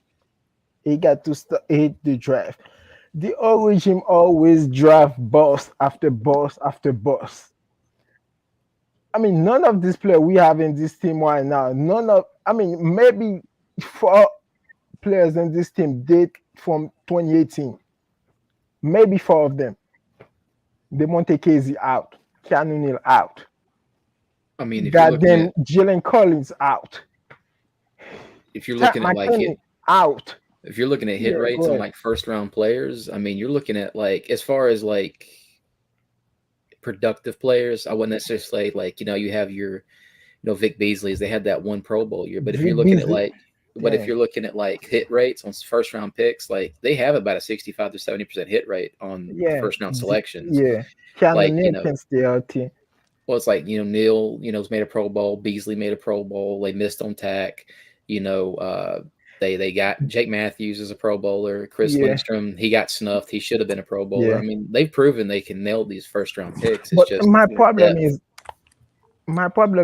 Speaker 5: He got to hit the draft. The old regime always draft boss after boss after boss. I mean, none of these players we have in this team right now, maybe 4 players in this team date from 2018. Maybe 4 of them. DeMonte Casey out. Keanu Neal out.
Speaker 7: I mean, if you're looking
Speaker 5: Goddamn
Speaker 7: at
Speaker 5: Jalen Collins out.
Speaker 7: if you're looking at like hit
Speaker 5: out.
Speaker 7: If you're looking at hit rates on like first round players, I mean, you're looking at like as far as like productive players, I wouldn't necessarily say like, you have your, Vic Beasley's, they had that one Pro Bowl year. But if you're looking at like if you're looking at like hit rates on first round picks, like they have about a 65 to 70% hit rate on first round selections.
Speaker 5: Yeah.
Speaker 7: Like,
Speaker 5: Neal can stay out here.
Speaker 7: Well, it's like, Neal, made a Pro Bowl, Beasley made a Pro Bowl, they missed on tack, They got Jake Matthews as a Pro Bowler. Chris Lindstrom, he got snuffed. He should have been a Pro Bowler. I mean, they've proven they can nail these first round picks. It's just
Speaker 5: my problem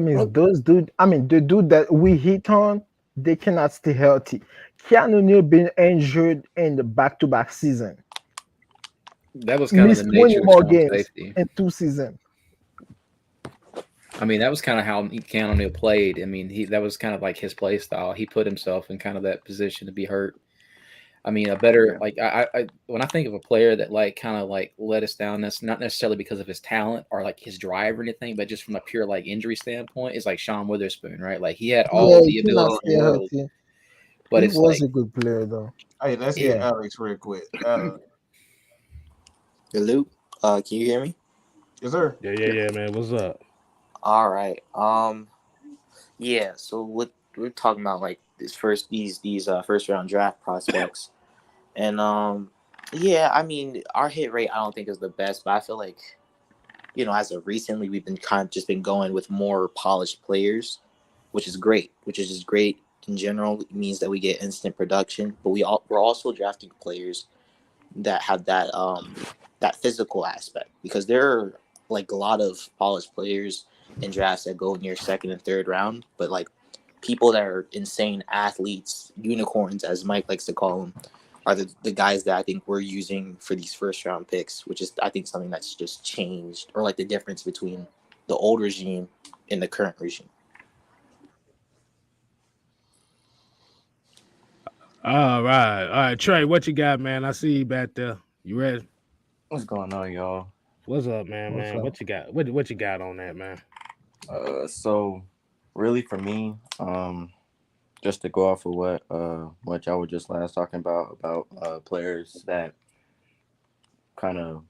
Speaker 5: is those dude. I mean, the dude that we hit on, they cannot stay healthy. Keanu Neal been injured in the back-to-back season.
Speaker 7: That was kind of the nature of
Speaker 5: more games
Speaker 7: safety
Speaker 5: in 2 seasons.
Speaker 7: I mean, that was kind of how Keanu Neal played. I mean, that was kind of like his play style. He put himself in kind of that position to be hurt. I mean, like I when I think of a player that like kind of like let us down, that's not necessarily because of his talent or like his drive or anything, but just from a pure like injury standpoint, is like Sean Witherspoon, right? Like he had all the ability in the world, but
Speaker 5: he was a good player though.
Speaker 2: Hey, let's get Alex real quick.
Speaker 8: Hello, can you hear me?
Speaker 2: Yes, sir.
Speaker 3: Yeah, man. What's up?
Speaker 8: All right. Yeah. So what we're talking about, like these first round draft prospects, and yeah. I mean, our hit rate I don't think is the best, but I feel like, as of recently, we've been kind of just been going with more polished players, which is great. Which is just great in general. It means that we get instant production, but we're also drafting players that have that physical aspect, because there are like a lot of polished players in drafts that go in your second and third round, but like people that are insane athletes, unicorns, as Mike likes to call them, are the guys that I think we're using for these first round picks, which is I think something that's just changed, or like the difference between the old regime and the current regime.
Speaker 3: All right, Trey, what you got, man? I see you back there. You ready?
Speaker 9: What's going on, y'all?
Speaker 3: What's up, man? What you got? What you got on that, man?
Speaker 9: So really for me, just to go off of what y'all were just last talking about players that kind of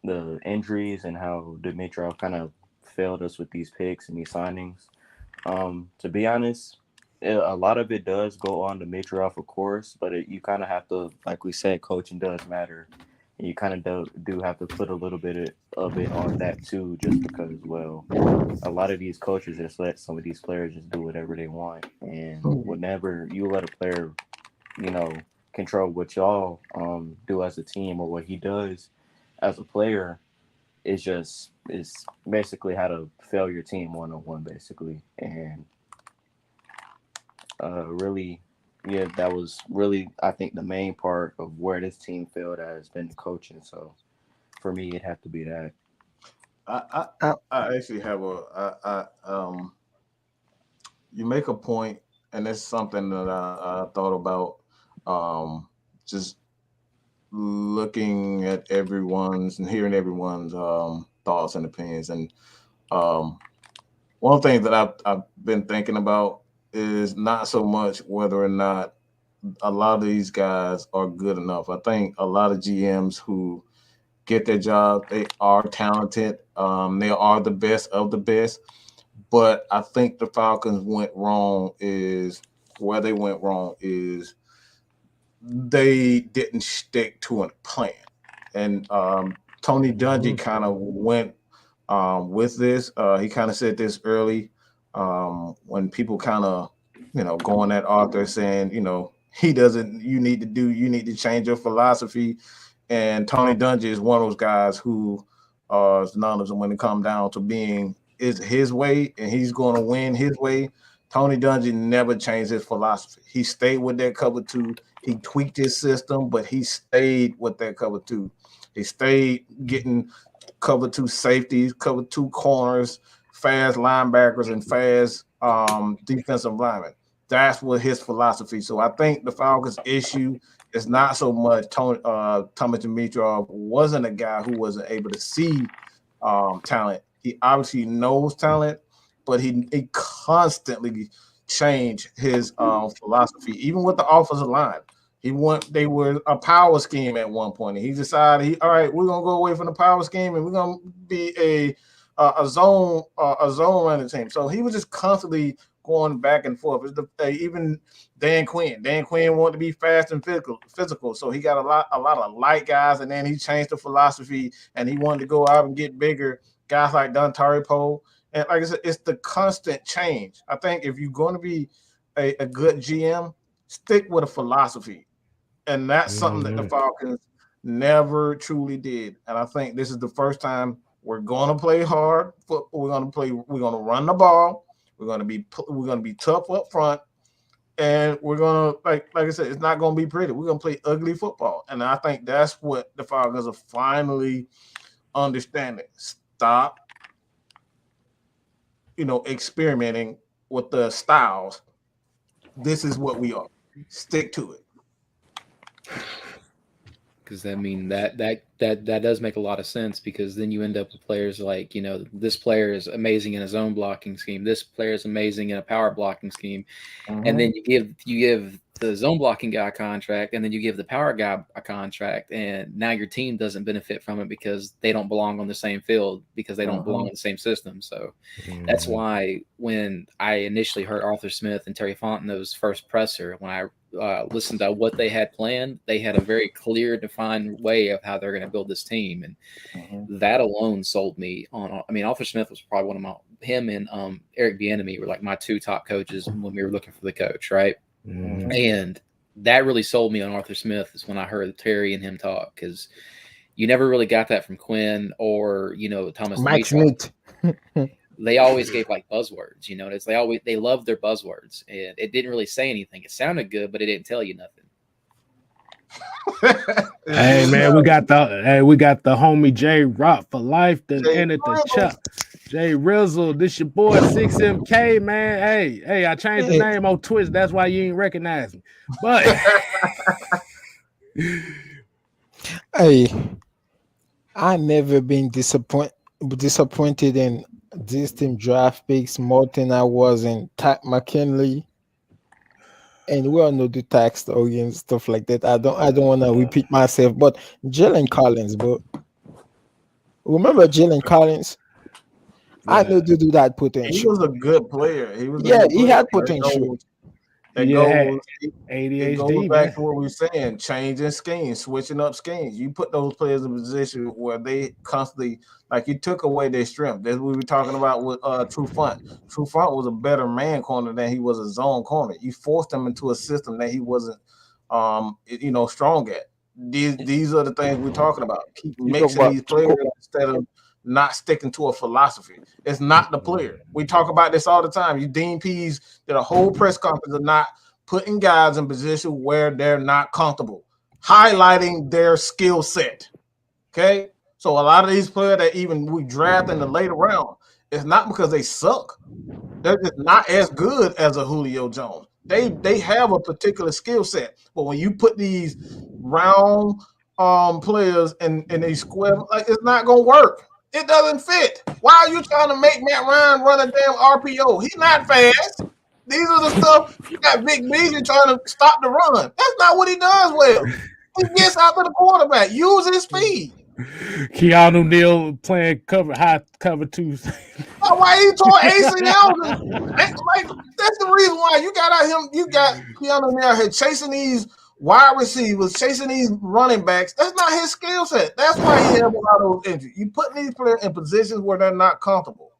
Speaker 9: the injuries and how Dimitrov kind of failed us with these picks and these signings. To be honest, a lot of it does go on Dimitrov, of course, but you kind of have to, like we said, coaching does matter. And you kind of do have to put a little bit of it on that too, just because, well, a lot of these coaches just let some of these players just do whatever they want. And whenever you let a player, control what y'all do as a team or what he does as a player, it's basically how to fail your team 1-on-1, basically. And really, yeah, that was really, I think, the main part of where this team failed has been the coaching. So for me, it'd have to be that.
Speaker 2: I actually have you make a point, and it's something that I thought about, just looking at everyone's and hearing everyone's thoughts and opinions. And one thing that I've been thinking about is not so much whether or not a lot of these guys are good enough. I think a lot of GMs who get their job, they are talented. They are the best of the best. But I think the Falcons went wrong is they didn't stick to a plan. And Tony Dungy kind of went with this. He kind of said this early when people kind of, going at Arthur saying, you need to change your philosophy. And Tony Dungy is one of those guys who is synonymous when it comes down to being is his way and he's going to win his way. Tony Dungy never changed his philosophy. He stayed with that cover two. He tweaked his system, but he stayed with that cover two. He stayed getting cover two safeties, cover two corners, fast linebackers and fast defensive linemen. That's what his philosophy. So I think the Falcons' issue is not so much Thomas Dimitrov wasn't a guy who wasn't able to see talent. He obviously knows talent, but he constantly changed his philosophy, even with the offensive line. They were a power scheme at one point. And he decided, all right, we're gonna go away from the power scheme and we're gonna be a zone running team. So he was just constantly going back and forth. Even Dan Quinn wanted to be fast and physical. So he got a lot of light guys, and then he changed the philosophy and he wanted to go out and get bigger guys like Dontari Poe. And like I said, it's the constant change. I think if you're going to be a good GM, stick with a philosophy. And that's something that the Falcons never truly did. And I think this is the first time we're going to play hard. We're going to run the ball. We're going to be tough up front. And we're going to, like I said, it's not going to be pretty. We're going to play ugly football. And I think that's what the Falcons are finally understanding. Stop, experimenting with the styles. This is what we are. Stick to it.
Speaker 7: Because I mean that does make a lot of sense, because then you end up with players like, this player is amazing in a zone blocking scheme, this player is amazing in a power blocking scheme, and then you give the zone blocking guy a contract, and then you give the power guy a contract, and now your team doesn't benefit from it because they don't belong on the same field, because they don't belong in the same system. So that's why when I initially heard Arthur Smith and Terry Fontenot's first presser, when I listened to what they had planned, they had a very clear, defined way of how they're going to build this team, and that alone sold me on. I mean, Arthur Smith was probably one of him and Eric Bieniemy were like my two top coaches when we were looking for the coach, right? And that really sold me on Arthur Smith is when I heard Terry and him talk, because you never really got that from Quinn or Thomas
Speaker 5: Mike Smith.
Speaker 7: They always gave like buzzwords, they loved their buzzwords, and it didn't really say anything. It sounded good, but it didn't tell you nothing.
Speaker 3: Hey man, we got the homie J Rock for life that entered the chat. Jay Rizzle, this your boy 6MK, man. Hey, I changed the name on Twitch. That's why you ain't recognize me. But
Speaker 5: hey, I never been disappointed in this team draft picks more than I was in Takk McKinley. And we all know the tax story and stuff like that. I don't want to repeat myself, but Jalen Collins, bro. Remember Jalen Collins? Yeah. I know to do that potential.
Speaker 2: He was a good player.
Speaker 5: He had potential.
Speaker 2: It goes back to what we were saying, changing schemes, switching up schemes. You put those players in a position where they constantly, like, you took away their strength. That's what we were talking about with True Front. True Front was a better man corner than he was a zone corner. You forced him into a system that he wasn't, strong at. These are the things we're talking about. Keep mixing these players instead of not sticking to a philosophy. It's not the player. We talk about this all the time. You Dean Pease did a whole press conference of not putting guys in position where they're not comfortable, highlighting their skill set. Okay? So a lot of these players that even we draft in the later round, it's not because they suck. They're just not as good as a Julio Jones. They have a particular skill set. But when you put these round players in these square, like, it's not gonna work. It doesn't fit. Why are you trying to make Matt Ryan run a damn RPO? He's not fast. These are the stuff you got Vic Beasley trying to stop the run. That's not what he does well. He gets out to the quarterback. Use his speed.
Speaker 3: Keanu Neal playing high cover two.
Speaker 2: Why he tore ACL? Like, that's the reason why you got Keanu Neal here chasing these wide receivers, chasing these running backs. That's not his skill set. That's why he has a lot of those injuries. You put these players in positions where they're not comfortable.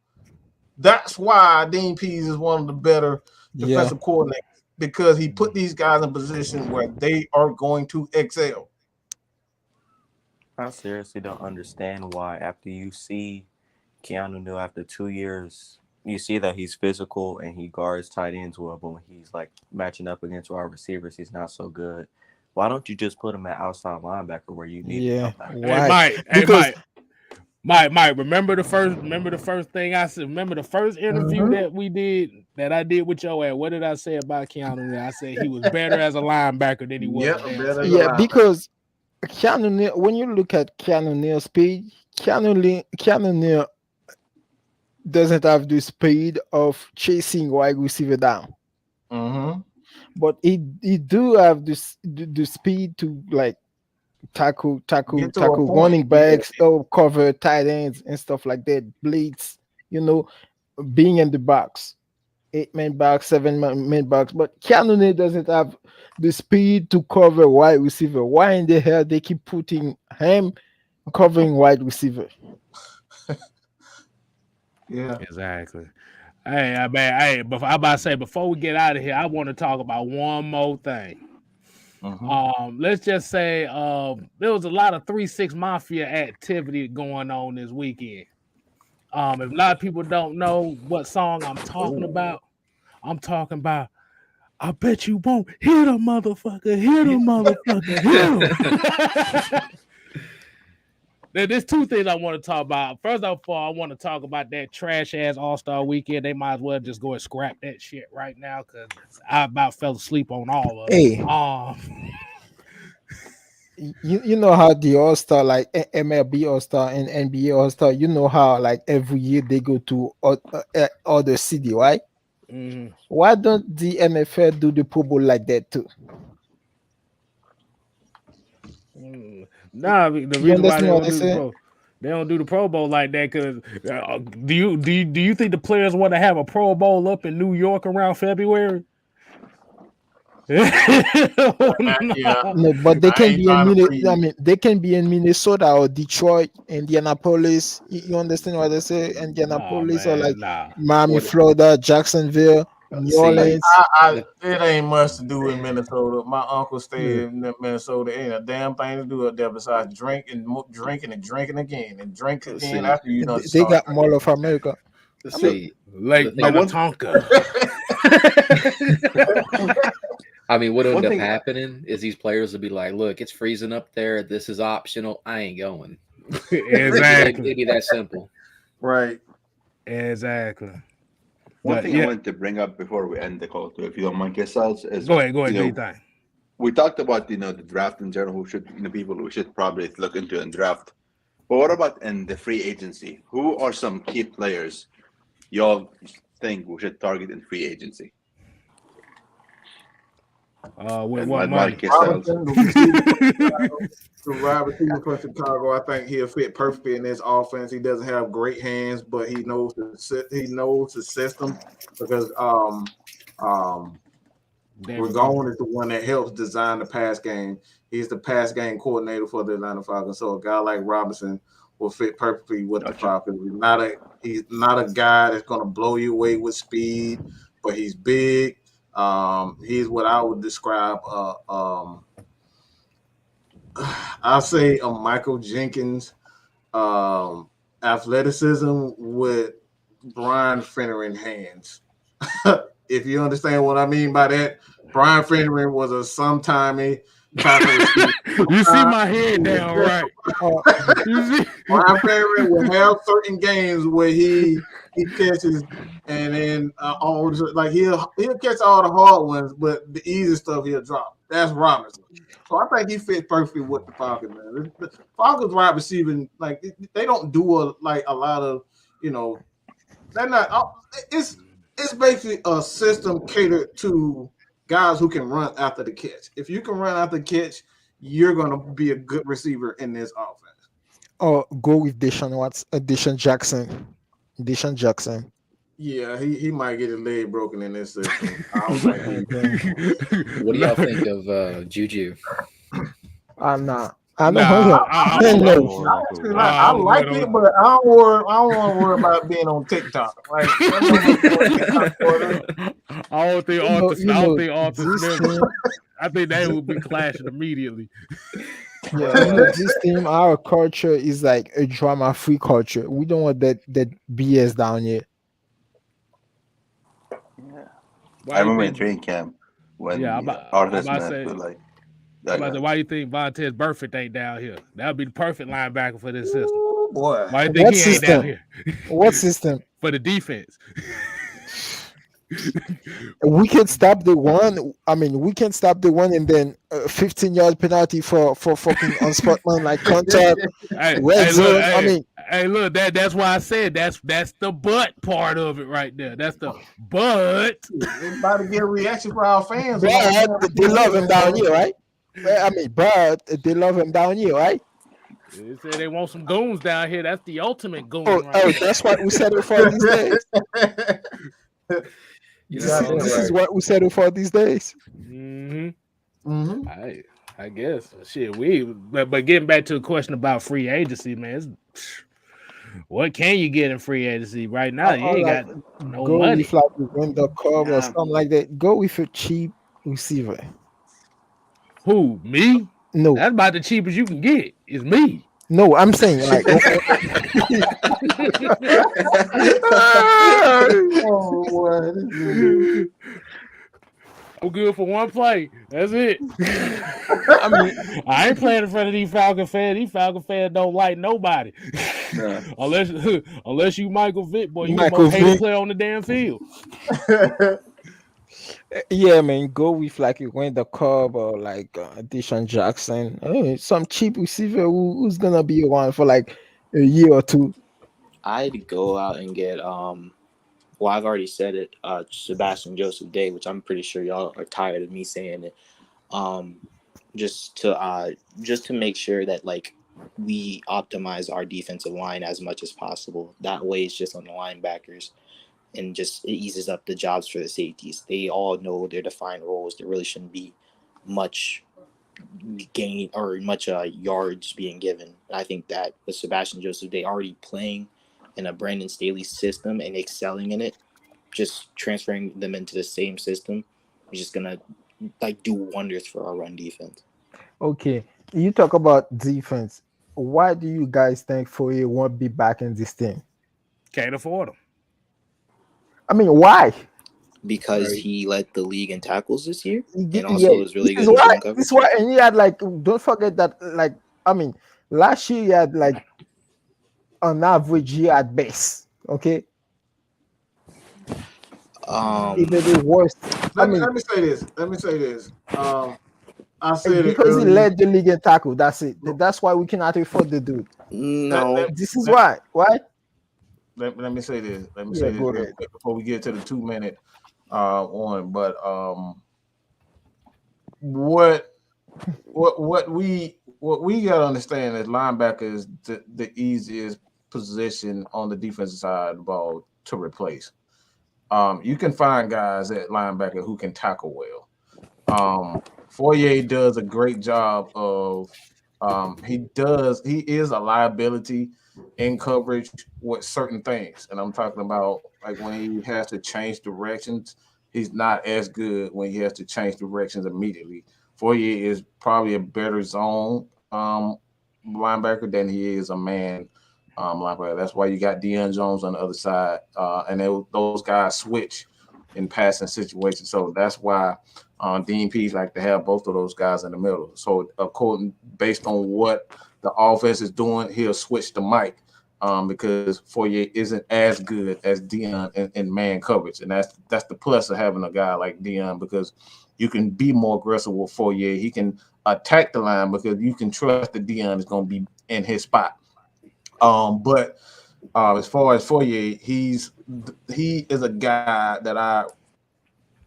Speaker 2: That's why Dean Pease is one of the better defensive coordinators, because he put these guys in positions where they are going to excel.
Speaker 9: I seriously don't understand why, after you see Keanu Neal after 2 years, you see that he's physical and he guards tight ends well, but when he's like matching up against wide receivers, he's not so good. Why don't you just put him at outside linebacker where you need him?
Speaker 3: Why? Because Mike, remember the first thing I said. Remember the first interview that I did with your ass. What did I say about Keanu? I said he was better as a linebacker than he was a damn safety.
Speaker 5: Yeah, because Keanu Neal, when you look at Keanu Neal's speed, Keanu Neal doesn't have the speed of chasing wide receiver down. But he do have the speed to like tackle running backs or cover tight ends and stuff like that. Blitz, being in the box, 8-man box, 7-man box. But Keanu Neal doesn't have the speed to cover wide receiver. Why in the hell they keep putting him covering wide receiver?
Speaker 2: Yeah,
Speaker 3: exactly. Hey, but I'm about to say before we get out of here, I want to talk about one more thing. Let's just say there was a lot of 3-6 Mafia activity going on this weekend. If a lot of people don't know what song I'm talking about, I bet you won't hit a motherfucker, hit him. There's two things I want to talk about. First of all, I want to talk about that trash ass All-Star weekend. They might as well just go and scrap that shit right now because I about fell asleep on all of it.
Speaker 5: Hey, you know how the All-Star, like MLB All-Star and NBA All-Star, you know how like every year they go to other city, right? Why don't the NFL do the Pro Bowl like that too?
Speaker 3: Nah, the reason why they don't do the Pro Bowl like that because do you think the players want to have a Pro Bowl up in New York around February?
Speaker 5: No, but they can be in they can be in Minnesota or Detroit, Indianapolis. You understand what I say? Indianapolis or like Miami, Florida, Jacksonville, New Orleans.
Speaker 2: It ain't much to do in Minnesota. My uncle stayed in Minnesota. Ain't a damn thing to do up there besides drink and drinking again and drink again after you know.
Speaker 5: They got Mall of America.
Speaker 3: Lake Minnetonka.
Speaker 7: I mean, what ended up happening is these players would be like, "Look, it's freezing up there. This is optional. I ain't going."
Speaker 3: Exactly.
Speaker 7: It'd be that simple,
Speaker 2: right?
Speaker 3: Exactly.
Speaker 4: One thing I wanted to bring up before we end the call, too, if you don't mind, yourselves, is
Speaker 3: go ahead, do your thing.
Speaker 4: We talked about the draft in general, people who should probably look into and draft. But what about in the free agency? Who are some key players y'all think we should target in free agency?
Speaker 3: With what money?
Speaker 2: The wide receiver from Chicago, I think he'll fit perfectly in this offense. He doesn't have great hands, but he knows the system because Regone is the one that helps design the pass game. He's the pass game coordinator for the Atlanta Falcons. So a guy like Robinson will fit perfectly with the Falcons. He's not a guy that's going to blow you away with speed, but he's big. He's what I would describe I'll say a Michael Jenkins athleticism with Brian Finneran hands. If you understand what I mean by that, Brian Finneran was a sometimey
Speaker 3: you see my head down, right?
Speaker 2: Brian Finneran will have certain games where he catches and then he'll catch all the hard ones, but the easy stuff he'll drop. That's Robinson. So I think he fits perfectly with the Falcons, man. The Falcons wide receiving, like they don't do a lot of, they're not. It's basically a system catered to guys who can run after the catch. If you can run after the catch, you're gonna be a good receiver in this offense.
Speaker 5: Or go with Deshaun Jackson.
Speaker 2: Yeah, he might get his leg broken in this system.
Speaker 7: What do y'all think of Juju?
Speaker 5: Nah.
Speaker 2: I like it, but I don't want to worry about being on TikTok. Like,
Speaker 3: I think they would be clashing immediately.
Speaker 5: Yeah, this team, our culture is like a drama-free culture. We don't want that BS down here.
Speaker 4: Yeah. I remember in training camp when Arthur's
Speaker 3: why do you think Vontez Burfict ain't down here? That would be the perfect linebacker for this system.
Speaker 2: boy.
Speaker 3: Why you think
Speaker 5: What
Speaker 3: he ain't down
Speaker 5: system?
Speaker 3: here?
Speaker 5: What system?
Speaker 3: For the defense.
Speaker 5: We can stop the one. I mean, we can stop the one, and then 15-yard penalty for fucking unsportsmanlike contact, red zone. I mean,
Speaker 3: look, that's why I said that's the but part of it right there. That's the but.
Speaker 2: It's about to get a reaction for our fans.
Speaker 5: But they love him down here, right? I mean, but they love him down here, right?
Speaker 3: They say they want some goons down here. That's the ultimate goon.
Speaker 5: That's what we settle for these days. This is what we settle for these days.
Speaker 3: I guess shit. But getting back to the question about free agency, man, what can you get in free agency right now? You ain't got no money.
Speaker 5: With like win the cup or something like that. Go with a cheap receiver.
Speaker 3: Who, me?
Speaker 5: No,
Speaker 3: that's about the cheapest you can get. Is me.
Speaker 5: No, I'm saying like.
Speaker 2: Oh boy.
Speaker 3: I'm good for one play. That's it. I mean, I ain't playing in front of these Falcon fans. These Falcon fans don't like nobody. Nah. unless you Michael Vick, boy, you the most hated player on the damn field.
Speaker 5: Yeah, man, go with like you win the Cobb or like Deshaun Jackson. Some cheap receiver who's gonna be around for like a year or two.
Speaker 8: I'd go out and get well, I've already said it, Sebastian Joseph Day, which I'm pretty sure y'all are tired of me saying it. Just to make sure that like we optimize our defensive line as much as possible. That way, it's just on the linebackers, and just it eases up the jobs for the safeties. They all know their defined roles. There really shouldn't be much gain or much yards being given. And I think that with Sebastian Joseph Day already playing in a Brandon Staley system and excelling in it, just transferring them into the same system is just gonna like do wonders for our run defense.
Speaker 5: Okay, you talk about defense. Why do you guys think Foye won't be back in this team?
Speaker 3: Can't afford him.
Speaker 5: I mean, why?
Speaker 8: Because he led the league in tackles this year, and also was really good in
Speaker 5: zone
Speaker 8: coverage.
Speaker 5: This is why, and he had like, don't forget that, like, I mean, last year he had like on average year at best. Okay. Even the worst.
Speaker 2: Let me say this. I said
Speaker 5: because he led the league in tackle. That's it. That's why we cannot afford the dude.
Speaker 8: No,
Speaker 5: this is why. Why?
Speaker 2: Let me say this. Let me say this real quick before we get to the 2-minute one. But what we got to understand is linebacker is the easiest position on the defensive side of the ball to replace. You can find guys at linebacker who can tackle well. Foye does a great job of he is a liability in coverage with certain things. And I'm talking about like when he has to change directions, he's not as good when he has to change directions immediately. Foye is probably a better zone linebacker than he is a man linebacker. That's why you got Deion Jones on the other side. And those guys switch in passing situations. So that's why Dean Pease like to have both of those guys in the middle. So based on what the offense is doing, he'll switch the mic because Foye isn't as good as Deion in man coverage. And that's the plus of having a guy like Deion, because you can be more aggressive with Foye. He can attack the line because you can trust that Deion is going to be in his spot. But as far as Foye, he is a guy that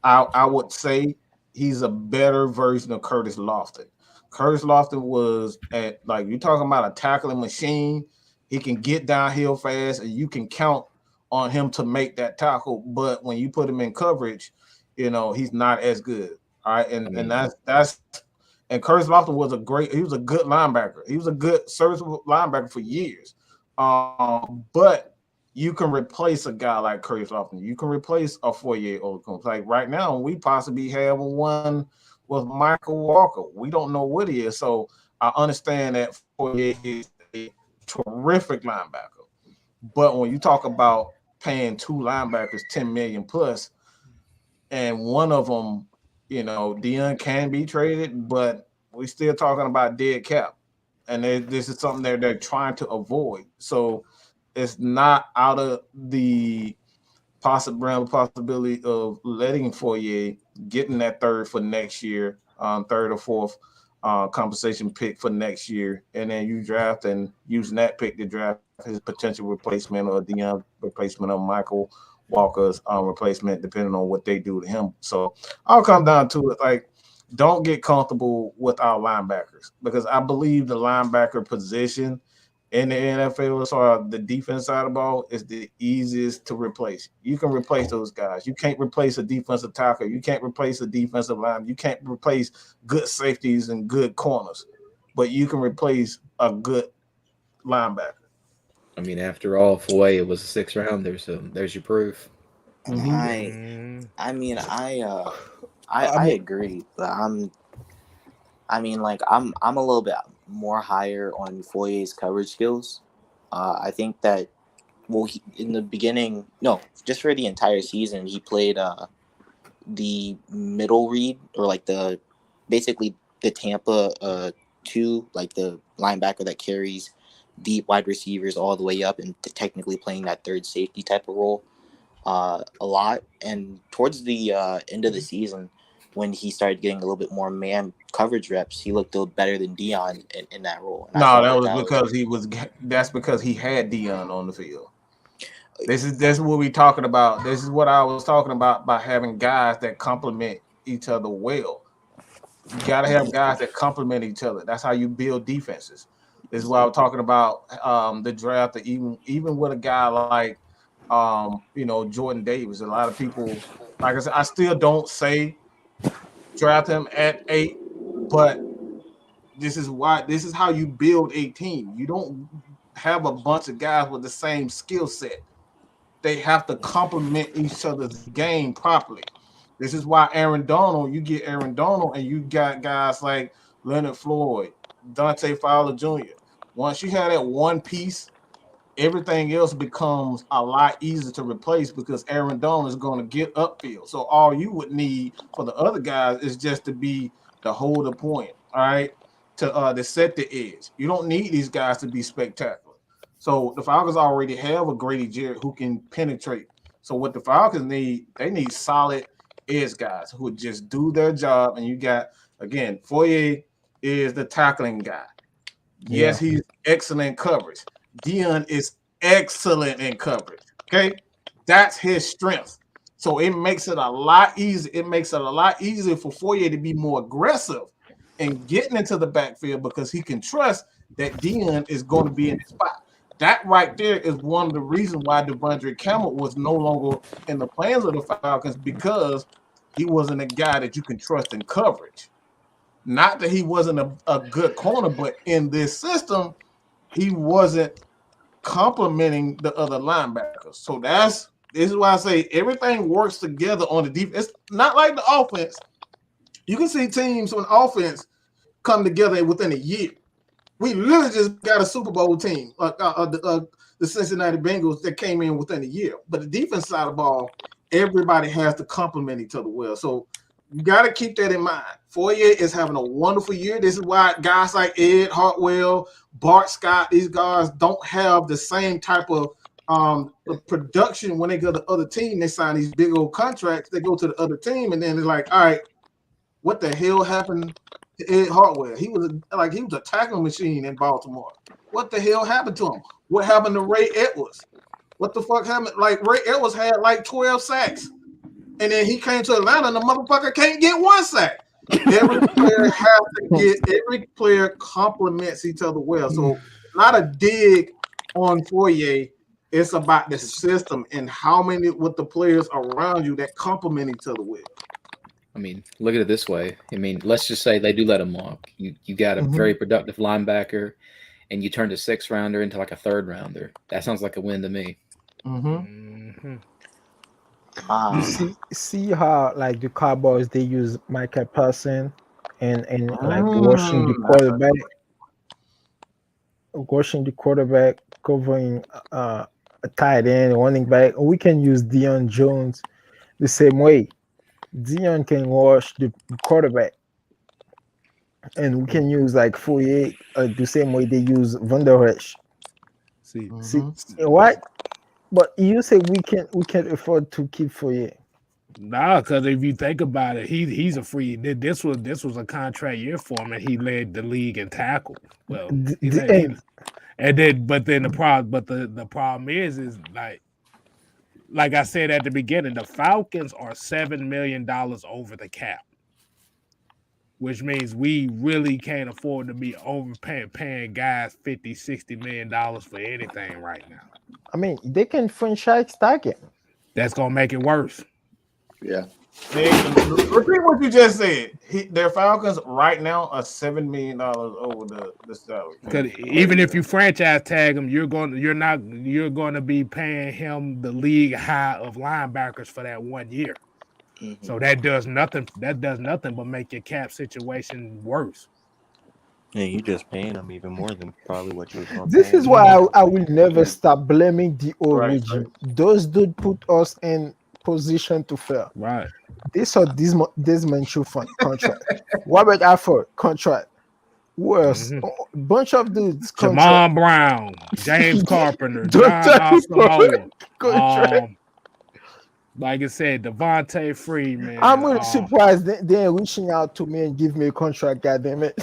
Speaker 2: I would say he's a better version of Curtis Lofton. Curtis Lofton was at, like, you're talking about a tackling machine. He can get downhill fast, and you can count on him to make that tackle. But when you put him in coverage, he's not as good. All right, and that's and Curtis Lofton was a good linebacker. He was a good serviceable linebacker for years. But you can replace a guy like Curtis Lofton. You can replace a 4-year-old coach. Like right now, we possibly have one with Michael Walker. We don't know what he is. So I understand that 4-year is a terrific linebacker. But when you talk about paying two linebackers $10 million plus, and one of them, Deion can be traded, but we're still talking about dead cap. and this is something they're trying to avoid. So it's not out of the possibility of letting Fourier getting that third for next year, third or fourth compensation pick for next year, and then you draft and using that pick to draft his potential replacement or Deion replacement of Michael Walker's replacement, depending on what they do to him. So I'll come down to it, like, don't get comfortable with our linebackers, because I believe the linebacker position in the NFL, so the defense side of the ball, is the easiest to replace. You can replace those guys. You can't replace a defensive tackle. You can't replace a defensive line. You can't replace good safeties and good corners, but you can replace a good linebacker.
Speaker 7: I mean, after all, Foye was a 6th rounder, so there's your proof.
Speaker 8: And I mean, I agree, but I'm a little bit more higher on Foyer's coverage skills. I think that, in the beginning, just for the entire season, he played the middle read, or like basically the Tampa 2, like the linebacker that carries deep wide receivers all the way up and technically playing that third safety type of role a lot. And towards the end of the season, when he started getting a little bit more man coverage reps, he looked a little better than Deion in that role. And
Speaker 2: no, that's because he had Deion on the field. This is what we talking about. This is what I was talking about by having guys that complement each other well. You got to have guys that complement each other. That's how you build defenses. This is why I'm talking about the draft. That even with a guy like Jordan Davis, a lot of people, like I said, I still don't say draft him at 8, but this is how you build a team. You don't have a bunch of guys with the same skill set. They have to complement each other's game properly. This is why you get Aaron Donald, and you got guys like Leonard Floyd, Dante Fowler Jr. Once you have that one piece, everything else becomes a lot easier to replace, because Aaron Donald is going to get upfield. So all you would need for the other guys is just to be the holder point, all right, to set the edge. You don't need these guys to be spectacular. So the Falcons already have a Grady Jarrett who can penetrate. So what the Falcons need, they need solid edge guys who would just do their job. And you got, again, Fourier is the tackling guy. Yes, he's excellent coverage. Deion is excellent in coverage. Okay, that's his strength. So it makes it a lot easier. It makes it a lot easier for Fourier to be more aggressive and getting into the backfield, because he can trust that Deion is going to be in his spot. That right there is one of the reasons why Devondre Campbell was no longer in the plans of the Falcons, because he wasn't a guy that you can trust in coverage. Not that he wasn't a good corner, but in this system, he wasn't complementing the other linebackers. So this is why I say everything works together on the defense. It's not like the offense. You can see teams on offense come together within a year. We literally just got a Super Bowl team, the Cincinnati Bengals, that came in within a year. But the defense side of the ball, everybody has to complement each other well. So you got to keep that in mind. Fourier is having a wonderful year. This is why guys like Ed Hartwell, Bart Scott, these guys don't have the same type of production when they go to the other team. They sign these big old contracts. They go to the other team, and then they're like, all right, what the hell happened to Ed Hartwell? He was a tackling machine in Baltimore. What the hell happened to him? What happened to Ray Edwards? What the fuck happened? Like, Ray Edwards had like 12 sacks. And then he came to Atlanta, and the motherfucker can't get 1 sack. Every player complements each other well. So not a dig on Fourier. It's about the system and how many with the players around you that complement each other well.
Speaker 7: I mean, look at it this way. I mean, let's just say they do let him walk. You got a very productive linebacker, and you turned a 6th rounder into like a 3rd rounder. That sounds like a win to me.
Speaker 5: You see how, like, the Cowboys, they use Micah Parsons and like rushing the quarterback, covering a tight end, running back. We can use Deion Jones the same way. Deion can rush the quarterback. and we can use like Fourier the same way they use Van der Esch. See what? But you say we can't afford to keep Fourier.
Speaker 3: Nah, because if you think about it, he's a free. This was a contract year for him, and he led the league in tackles. Well, but then the problem is like I said at the beginning, the Falcons are $7 million over the cap, which means we really can't afford to be paying guys $50-60 million for anything right now.
Speaker 5: I mean, they can franchise tag him.
Speaker 3: That's gonna make it worse.
Speaker 4: Yeah.
Speaker 2: Repeat what you just said. Their Falcons right now are $7 million over the salary.
Speaker 3: Because even if you franchise tag him, you're going to be paying him the league high of linebackers for that 1 year. Mm-hmm. So that does nothing. That does nothing but make your cap situation worse.
Speaker 9: Yeah, you just paying them even more than probably what you was going to
Speaker 5: This is why I will never stop blaming the origin. Right. Those dudes put us in position to fail.
Speaker 3: Right.
Speaker 5: They saw Desmond Trufant contract. Robert Alford contract. Worse. Mm-hmm. Bunch of dudes contract.
Speaker 3: Jamon Brown, James Carpenter, John Asamoah. Like I said, Devontae Freeman.
Speaker 5: I'm really surprised they're reaching out to me and give me a contract, goddammit.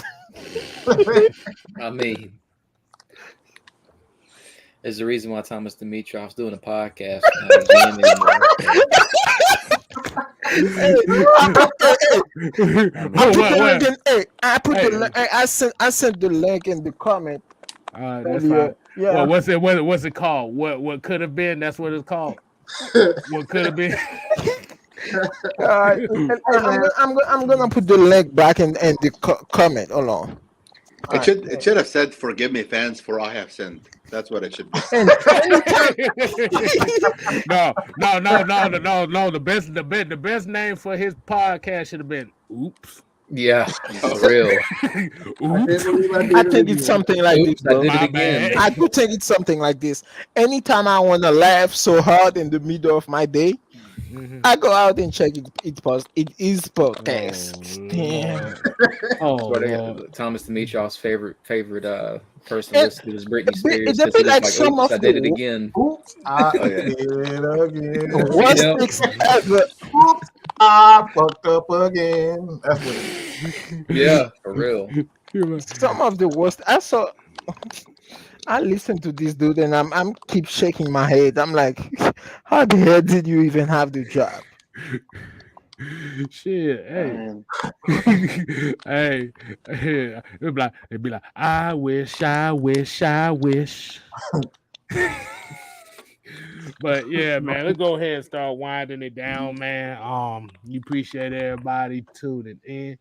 Speaker 7: I mean, there's a reason why Thomas Dimitrov's doing a podcast.
Speaker 5: I sent the link in the comment.
Speaker 3: That's fine. Yeah. Well, what's it called? What could have been? That's what it's called. What could have been?
Speaker 5: I'm gonna put the link back in the comment. Hold on.
Speaker 4: It should have said "Forgive me, fans, for I have sinned." That's what it should be.
Speaker 3: No. The best name for his podcast should have been "Oops."
Speaker 7: Yeah, for real.
Speaker 5: I think it's something like this. Bro. I do think it's something like this. Anytime I want to laugh so hard in the middle of my day, I go out and check it. It is podcast. Damn.
Speaker 7: Thomas Dimitrov's favorite person listed was Britney Spears.
Speaker 5: It's a bit like some of
Speaker 7: I did it again.
Speaker 2: Oops, I did it again.
Speaker 5: Worst things ever.
Speaker 2: Oops, I fucked up again. That's what it is.
Speaker 7: Yeah, for real.
Speaker 5: Some of the worst. I listen to this dude and I'm keep shaking my head. I'm like, how the hell did you even have the job?
Speaker 3: Shit, hey, it'd be like, I wish. But yeah, man, let's go ahead and start winding it down, man. We appreciate everybody tuning in.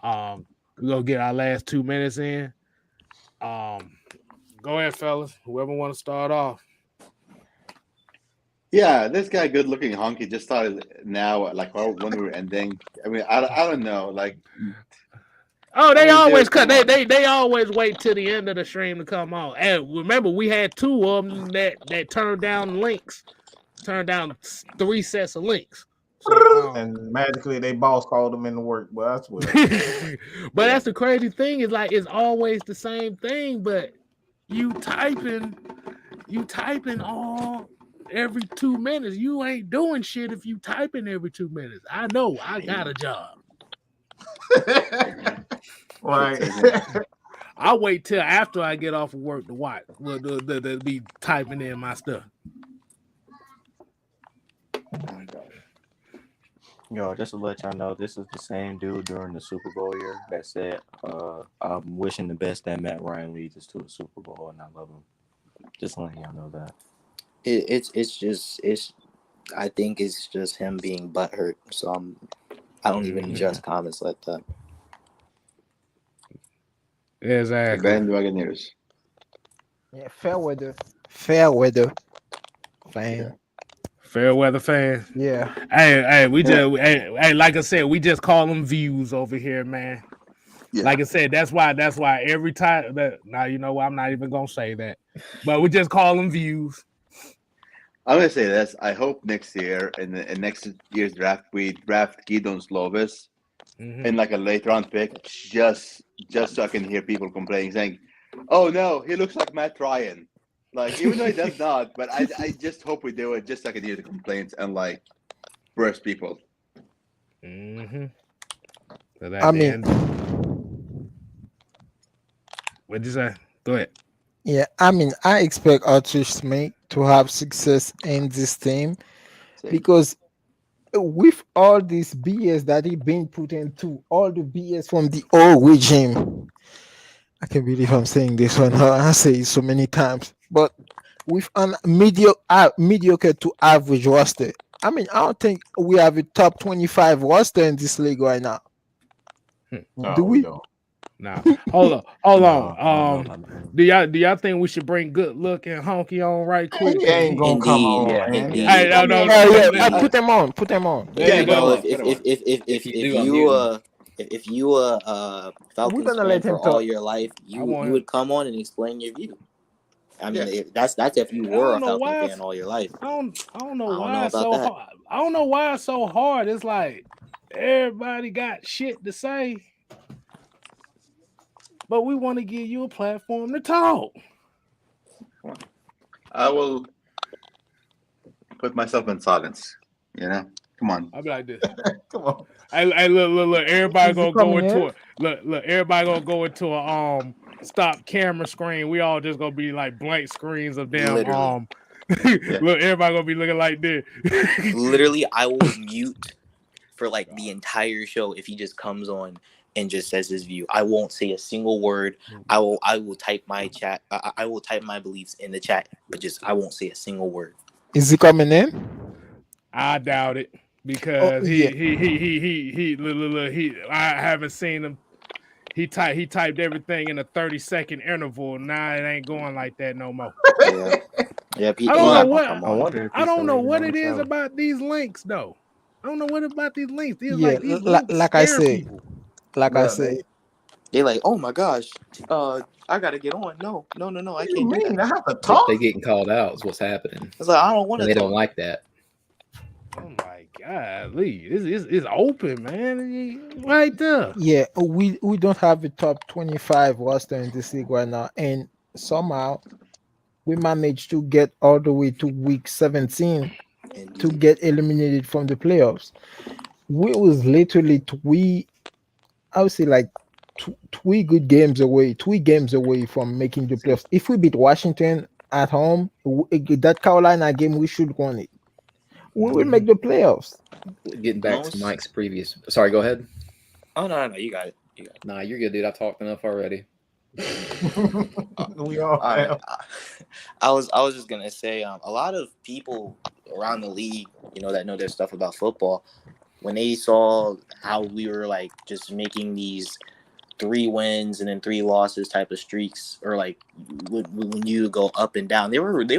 Speaker 3: We're gonna get our last 2 minutes in. Go ahead, fellas. Whoever want to start off.
Speaker 4: Yeah, this guy, good-looking hunky, just started now, like when we were ending. I mean, I don't know, like.
Speaker 3: Oh, they always cut. They always wait till the end of the stream to come on. And remember, we had 2 of them that turned down links, turned down 3 sets of links.
Speaker 2: So, and magically, they boss called them into work. Well, that's what.
Speaker 3: But that's the crazy thing is like it's always the same thing, but you typing all every 2 minutes. You ain't doing shit if you typing every 2 minutes. I know. I got a job.
Speaker 2: Right.
Speaker 3: I'll wait till after I get off of work to watch. Well, to be typing in my stuff.
Speaker 9: Yo, just to let y'all know, this is the same dude during the Super Bowl year that said, I'm wishing the best that Matt Ryan leads us to a Super Bowl, and I love him. Just letting y'all know that.
Speaker 8: I think it's just him being butthurt. So I don't even adjust comments like that.
Speaker 3: Exactly.
Speaker 4: Bandwagoners.
Speaker 5: Yeah, fair weather fan.
Speaker 3: Yeah. Fair weather fan.
Speaker 5: Yeah.
Speaker 3: Hey, we just hey, like I said, we just call them views over here, man. Yeah. Like I said, that's why every time now you know what, I'm not even gonna say that. But we just call them views.
Speaker 4: I'm gonna say this. I hope next year in next year's draft we draft Gideon Slovis in like a late round pick, just so I can hear people complaining, saying, "Oh no, he looks like Matt Ryan." Like, even though he does not, but I just hope we do it just so I can hear the complaints and like burst people.
Speaker 3: So what'd you say? Go ahead.
Speaker 5: Yeah, I mean, I expect Arthur Smith to have success in this team because with all this BS that he been put into, all the BS from the old regime, I can't believe I'm saying this one. I say it so many times, but with an mediocre to average roster, I mean, I don't think we have a top 25 roster in this league right now.
Speaker 2: No,
Speaker 5: do we?
Speaker 2: Don't.
Speaker 3: Nah, hold on. Do y'all think we should bring Good Luck and Honky on right quick?
Speaker 2: He ain't gonna come on.
Speaker 8: Yeah, indeed.
Speaker 5: Put them on.
Speaker 3: There you go.
Speaker 8: If you Falcons fan for all your life, you would come on and explain your view. I mean, that's if you were a Falcon fan all your life.
Speaker 3: I don't know why it's so hard. I don't know why it's so hard. It's like everybody got shit to say, but we want to give you a platform to talk.
Speaker 4: I will put myself in silence. You know, come on.
Speaker 3: I'll be like this.
Speaker 2: Come on.
Speaker 3: Hey, look. Everybody gonna go into it. Look. Everybody gonna go into a stop camera screen. We all just gonna be like blank screens of them.
Speaker 8: Literally.
Speaker 3: Look, everybody gonna be looking like this.
Speaker 8: Literally, I will mute for like the entire show if he just comes on and just says his view. I won't say a single word. I will type my chat. I will type my beliefs in the chat, but I won't say a single word.
Speaker 5: Is he coming in?
Speaker 3: I doubt it because he I haven't seen him. He typed everything in a 30-second interval. Now it ain't going like that no more.
Speaker 8: Yeah.
Speaker 3: I don't know what it is about these links though. I don't know what about these links. These
Speaker 5: like I say.
Speaker 8: They like, oh my gosh, I gotta get on. No, I can't do that.
Speaker 2: I have to talk.
Speaker 7: They're getting called out. Is what's happening.
Speaker 8: It's like I don't want to.
Speaker 7: They don't like that.
Speaker 3: Oh my God, Lee, it's open, man, right there.
Speaker 5: Yeah, we don't have a top 25 roster in this league right now, and somehow we managed to get all the way to week 17 to get eliminated from the playoffs. We was literally three games away from making the playoffs. If we beat Washington at home, that Carolina game, we should win it. We will make the playoffs.
Speaker 7: Getting back to Mike's previous. Sorry, go ahead.
Speaker 8: Oh no, you got it.
Speaker 7: Nah, you're good, dude. I've talked enough already.
Speaker 2: We all.
Speaker 8: I was just gonna say, a lot of people around the league, that know their stuff about football, when they saw how we were like just making these 3 wins and then 3 losses type of streaks, or like when you go up and down, they were really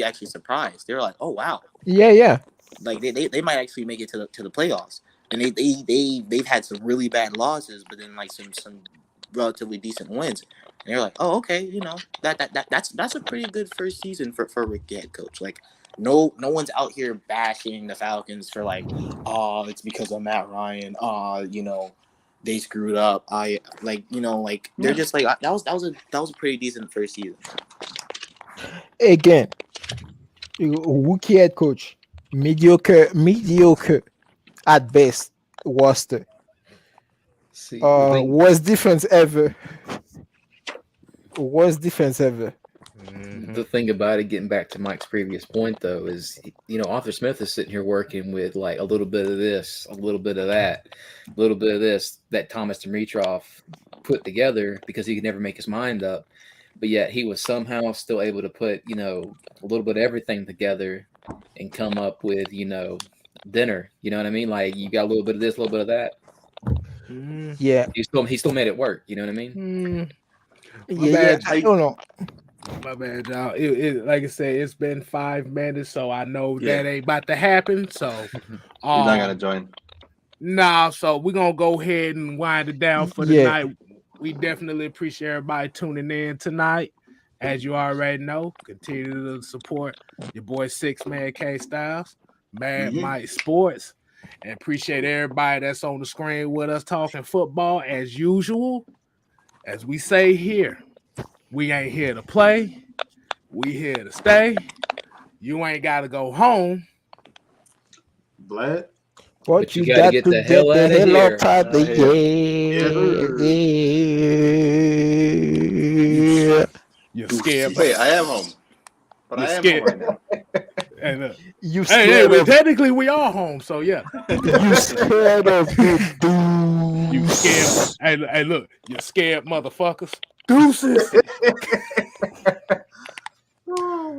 Speaker 8: actually surprised. They were like, "Oh wow,
Speaker 5: yeah."
Speaker 8: Like they might actually make it to the playoffs." And they've had some really bad losses, but then like some relatively decent wins. And they're like, "Oh, okay, that's a pretty good first season for Rick, the head coach." Like, no one's out here bashing the Falcons for like, "Oh, it's because of Matt Ryan. They screwed up." They're just like, that was a pretty decent first season.
Speaker 5: Again, rookie head coach, mediocre at best roster. Worst defense ever.
Speaker 7: The thing about it, getting back to Mike's previous point, though, is Arthur Smith is sitting here working with like a little bit of this, a little bit of that, a little bit of this that Thomas Dimitroff put together because he could never make his mind up. But yet he was somehow still able to put, a little bit of everything together and come up with, dinner. You know what I mean? Like, you got a little bit of this, a little bit of that.
Speaker 5: Yeah.
Speaker 7: He still made it work. You know what I mean?
Speaker 5: I don't know.
Speaker 3: My bad, y'all. It like I said, it's been 5 minutes, so I know that ain't about to happen. So
Speaker 4: you're not gonna join.
Speaker 3: Nah, so we're gonna go ahead and wind it down for the night. We definitely appreciate everybody tuning in tonight. As you already know, continue to support your boy 6 Man K Styles, Mad Mike Sports, And appreciate everybody that's on the screen with us talking football as usual. As we say here, we ain't here to play. We here to stay. You ain't got to go home.
Speaker 2: Vlad?
Speaker 5: But you got to get the hell out of the
Speaker 3: yeah. You're scared.
Speaker 4: Wait, I am home. But I am home right now.
Speaker 3: And
Speaker 5: you scared of...
Speaker 3: technically we are home, so yeah.
Speaker 5: You scared of the dudes.
Speaker 3: You scared. Hey, look, you scared motherfuckers. Deuces.